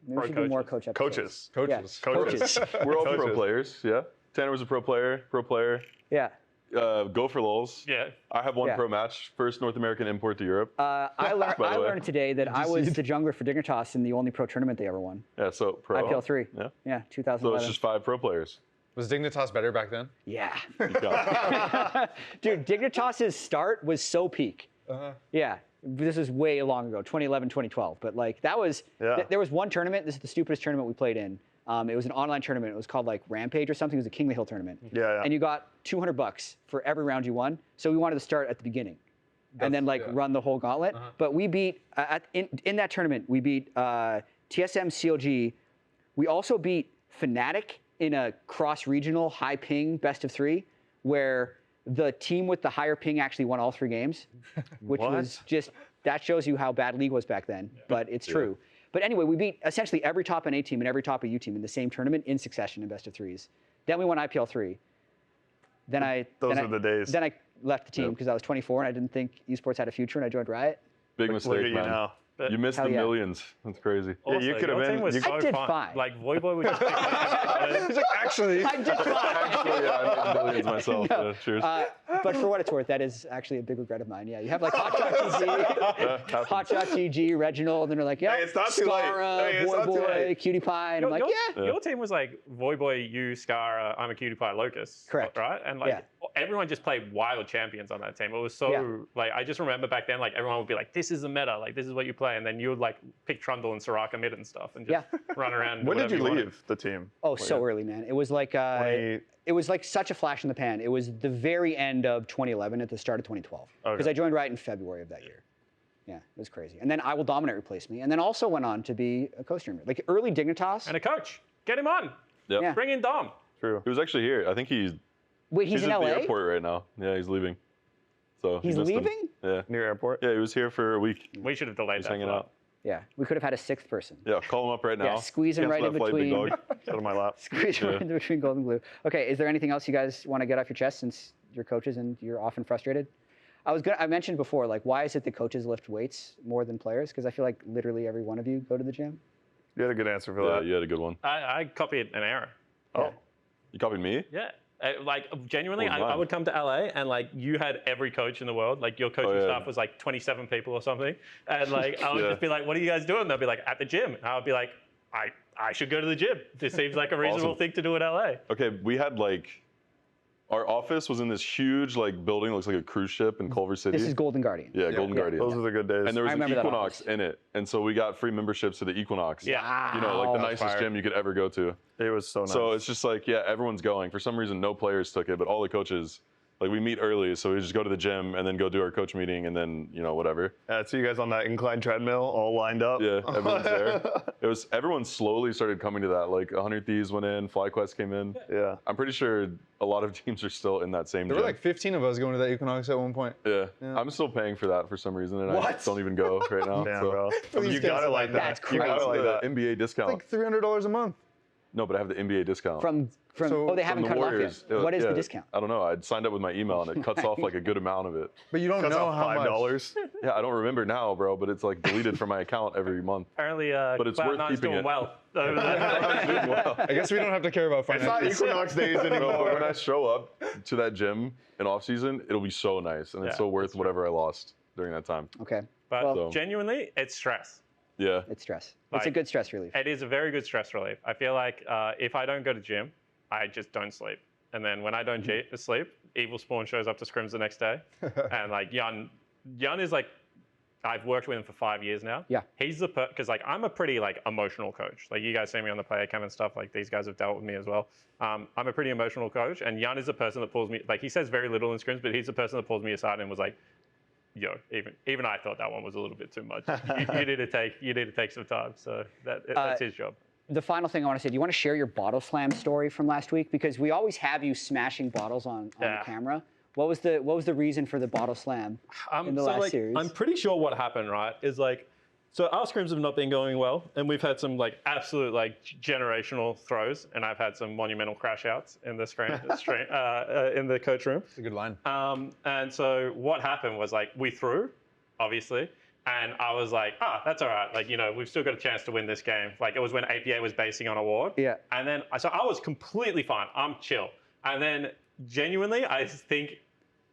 Speaker 5: more coach episodes.
Speaker 4: Coaches.
Speaker 3: We're all pro players, yeah. Tanner was a pro player.
Speaker 5: Yeah.
Speaker 3: Go for lols.
Speaker 2: Yeah.
Speaker 3: I have one pro match, first North American import to Europe.
Speaker 5: I learned today that I was the jungler for Dignitas in the only pro tournament they ever won.
Speaker 3: Yeah, so pro.
Speaker 5: IPL 3. Yeah, 2011.
Speaker 3: So it's just 5 pro players.
Speaker 1: was Dignitas better back then?
Speaker 5: Yeah. Dude, Dignitas's start was so peak. Yeah. This is way long ago, 2011, 2012. But like that was, there was one tournament. This is the stupidest tournament we played in. It was an online tournament. It was called like Rampage or something. It was a King of the Hill tournament. And you got $200 for every round you won. So we wanted to start at the beginning and then like run the whole gauntlet. But we beat, in that tournament, we beat TSM CLG. We also beat Fnatic in a cross-regional high ping best of 3 where the team with the higher ping actually won all 3 games, which was just, that shows you how bad League was back then, but it's true. But anyway, we beat essentially every top NA team and every top EU team in the same tournament in succession in best of 3s. Then we won IPL 3. Those
Speaker 4: are the days.
Speaker 5: Then I left the team because I was 24 and I didn't think esports had a future and I joined Riot.
Speaker 3: Big mistake,
Speaker 4: Look at you
Speaker 3: man.
Speaker 4: now.
Speaker 3: You missed the millions. That's crazy.
Speaker 2: Also,
Speaker 4: you could have been.
Speaker 5: I did fine.
Speaker 2: Like Voyboy would just
Speaker 1: He's like, actually.
Speaker 5: I did fine.
Speaker 3: Actually, yeah, I made millions myself.
Speaker 5: No.
Speaker 3: Yeah, cheers.
Speaker 5: But for what it's worth, that is actually a big regret of mine. Yeah, you have like Hotshot GG, Hotshot GG, Reginald, and they're like, yeah,
Speaker 4: Hey, it's not too late.
Speaker 5: Scara,
Speaker 4: Hey, it's not too
Speaker 5: Voyboy,
Speaker 4: late.
Speaker 5: Cutie Pie, and I'm like, yeah.
Speaker 2: Your team was like Voyboy, you, Scara, I'm a Cutie Pie, Locust.
Speaker 5: Correct.
Speaker 2: Right? And like everyone just played wild champions on that team. It was so like I just remember back then like everyone would be like, this is the meta, like this is what you play, and then you would like pick Trundle and Soraka mid and stuff, and just run around. And
Speaker 4: When did you
Speaker 2: wanted.
Speaker 4: leave the team?
Speaker 5: Oh, so early, man. It was like it was like such a flash in the pan. It was the very end of 2011 at the start of 2012 because I joined Riot in February of that year. Yeah, it was crazy. And then I Will Dominate replaced me, and then also went on to be a co-streamer. Like early Dignitas.
Speaker 2: And a coach. Get him on.
Speaker 3: Yep.
Speaker 5: Yeah.
Speaker 2: Bring in Dom.
Speaker 4: True.
Speaker 3: He was actually here. I think he's
Speaker 5: Wait, he's in
Speaker 3: at
Speaker 5: LA?
Speaker 3: the airport right now. Yeah, he's leaving. So
Speaker 5: He's
Speaker 3: missed him.
Speaker 5: leaving?
Speaker 3: Yeah.
Speaker 4: Near airport?
Speaker 3: Yeah, he was here for a week.
Speaker 2: We should have delayed
Speaker 3: He's
Speaker 2: that.
Speaker 3: hanging out.
Speaker 5: Yeah, we could have had a 6th person.
Speaker 3: Yeah, call him up right now.
Speaker 5: Yeah, squeeze him right in
Speaker 3: Cancel that flight, big
Speaker 5: between.
Speaker 3: dog.
Speaker 4: Sit on my lap.
Speaker 5: Squeeze right in between Goldenglue. Okay, is there anything else you guys want to get off your chest since you're coaches and you're often frustrated? I mentioned before, like, why is it that coaches lift weights more than players? Because I feel like literally every one of you go to the gym.
Speaker 4: You had a good answer for
Speaker 3: Yeah,
Speaker 4: that.
Speaker 3: you had a good one.
Speaker 2: I copied an error.
Speaker 4: Oh.
Speaker 3: You copied me?
Speaker 2: Yeah. Like genuinely,
Speaker 3: What was
Speaker 2: I
Speaker 3: mine?
Speaker 2: would come to LA and like you had every coach in the world. Like your coaching staff was like 27 people or something, and like I would just be like, "What are you guys doing?" They'll be like, "At the gym." And I would be like, "I should go to the gym. This seems like a reasonable thing to do in LA."
Speaker 3: Okay, we had like Our office was in this huge like building, looks like a cruise ship in Culver City.
Speaker 5: This is Golden Guardian.
Speaker 3: Yeah, Golden Guardian.
Speaker 4: Those are the good days.
Speaker 3: And there was
Speaker 5: I
Speaker 3: an
Speaker 5: remember that
Speaker 3: Equinox
Speaker 5: office.
Speaker 3: in it, and so we got free memberships to the Equinox.
Speaker 2: Yeah.
Speaker 3: You know, like the
Speaker 5: Wow.
Speaker 3: nicest gym you could ever go to.
Speaker 4: It was so nice.
Speaker 3: So it's just like, yeah, everyone's going. For some reason, no players took it, but all the coaches, like we meet early, so we just go to the gym and then go do our coach meeting and then, you know, whatever.
Speaker 4: See you guys on that incline treadmill, all lined up.
Speaker 3: Yeah, everyone's there. Everyone slowly started coming to that. Like 100 Thieves went in, Flyquest came in.
Speaker 4: Yeah.
Speaker 3: I'm pretty sure a lot of teams are still in that same
Speaker 1: There
Speaker 3: gym.
Speaker 1: were like 15 of us going to that Equinox at one point.
Speaker 3: Yeah. I'm still paying for that for some reason, and I
Speaker 1: What?
Speaker 3: don't even go right now.
Speaker 4: Damn,
Speaker 3: so.
Speaker 4: bro.
Speaker 1: Please
Speaker 4: You got it
Speaker 1: cancel
Speaker 4: like that.
Speaker 5: That's
Speaker 4: You got
Speaker 5: crazy.
Speaker 4: it like
Speaker 3: the
Speaker 4: that.
Speaker 3: NBA discount.
Speaker 1: Like $300 a month.
Speaker 3: No, but I have the NBA discount.
Speaker 5: From
Speaker 1: So-
Speaker 5: oh, they
Speaker 3: From
Speaker 5: haven't
Speaker 3: the
Speaker 5: cut
Speaker 3: Warriors.
Speaker 5: it off yet. What is
Speaker 3: Yeah,
Speaker 5: the discount?
Speaker 3: I don't know. I signed up with my email, and it cuts off like a good amount of it.
Speaker 1: But you don't
Speaker 4: Cuts
Speaker 1: know
Speaker 4: off
Speaker 1: how much.
Speaker 4: $5.
Speaker 3: Yeah, I don't remember now, bro, but it's like deleted from my account every month.
Speaker 2: Apparently,
Speaker 3: But it's worth
Speaker 2: Cloud9's
Speaker 3: keeping
Speaker 2: doing
Speaker 3: it.
Speaker 2: well over there.
Speaker 1: I guess we don't have to care about
Speaker 4: It's not
Speaker 1: finances.
Speaker 4: Equinox days
Speaker 3: No, but when
Speaker 4: anymore.
Speaker 3: I show up to that gym in off season, it'll be so nice, and it's
Speaker 2: Yeah,
Speaker 3: so worth whatever I lost during that time.
Speaker 5: Okay.
Speaker 2: But
Speaker 5: Well,
Speaker 3: So-
Speaker 2: genuinely, it's stress.
Speaker 3: Yeah.
Speaker 5: it's stress. It's a
Speaker 2: Like-
Speaker 5: good stress relief.
Speaker 2: It is a very good stress relief. I feel like if I don't go to gym, I just don't sleep. And then when I don't sleep, Evil Spawn shows up to scrims the next day. And like Yun is like, I've worked with him for 5 years now.
Speaker 5: Yeah.
Speaker 2: He's the because like I'm a pretty like emotional coach. Like you guys see me on the player cam and stuff. Like these guys have dealt with me as well. I'm a pretty emotional coach, and Yun is the person that pulls me. Like he says very little in scrims, but he's the person that pulls me aside and was like, "Yo, even I thought that one was a little bit too much. You need to take some time." So that's his job.
Speaker 5: The final thing I want to say, do you want to share your bottle slam story from last week? Because we always have you smashing bottles on
Speaker 2: Yeah.
Speaker 5: the camera. What was the reason for the bottle slam in the last series?
Speaker 6: I'm pretty sure what happened, right, is like, so our scrims have not been going well, and we've had some like
Speaker 2: Absolute like generational throws, and I've had some monumental crash outs in the in the coach room.
Speaker 1: It's a good line.
Speaker 2: And so what happened was like we threw, obviously, and I was like, that's all right. Like, you know, we've still got a chance to win this game. Like it was when APA was basing on award.
Speaker 5: Yeah.
Speaker 2: And then, so I was completely fine. I'm chill. And then genuinely, I think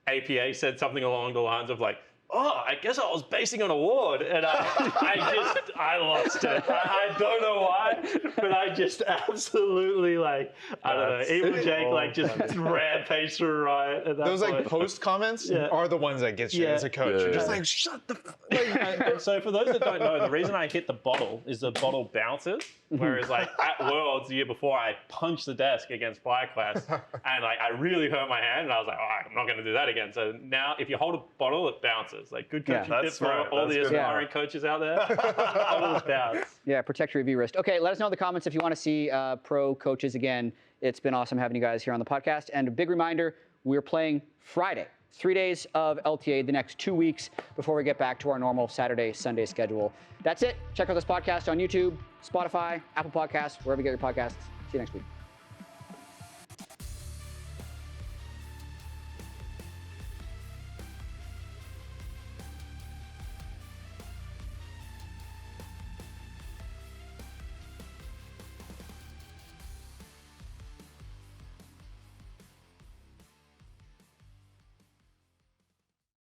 Speaker 2: APA said something along the lines of like, I guess I was basing on award, and I lost it. I don't know why, but I just absolutely like, I don't know. Even Jake like just rampaged through riot at that
Speaker 1: Those like
Speaker 2: point.
Speaker 1: post comments
Speaker 2: Yeah.
Speaker 1: are the ones that get you
Speaker 2: Yeah.
Speaker 1: as a coach.
Speaker 3: Yeah.
Speaker 1: You're just like, shut the
Speaker 2: And so for those that don't know, the reason I hit the bottle is the bottle bounces. Whereas like at Worlds the year before, I punched the desk against Flyquest, and like I really hurt my hand, and I was like, I'm not going to do that again. So now if you hold a bottle, it bounces. Like good
Speaker 5: Yeah.
Speaker 2: coaching
Speaker 4: That's
Speaker 2: tip for
Speaker 4: smart.
Speaker 2: all
Speaker 4: That's
Speaker 2: the
Speaker 4: good.
Speaker 2: aspiring coaches out there. Bottles bounce.
Speaker 5: Yeah, protect your AV wrist. Okay, let us know in the comments if you want to see pro coaches again. It's been awesome having you guys here on the podcast. And a big reminder, we're playing Friday. 3 days of LTA the next 2 weeks before we get back to our normal Saturday, Sunday schedule. That's it. Check out this podcast on YouTube, Spotify, Apple Podcasts, wherever you get your podcasts. See you next week.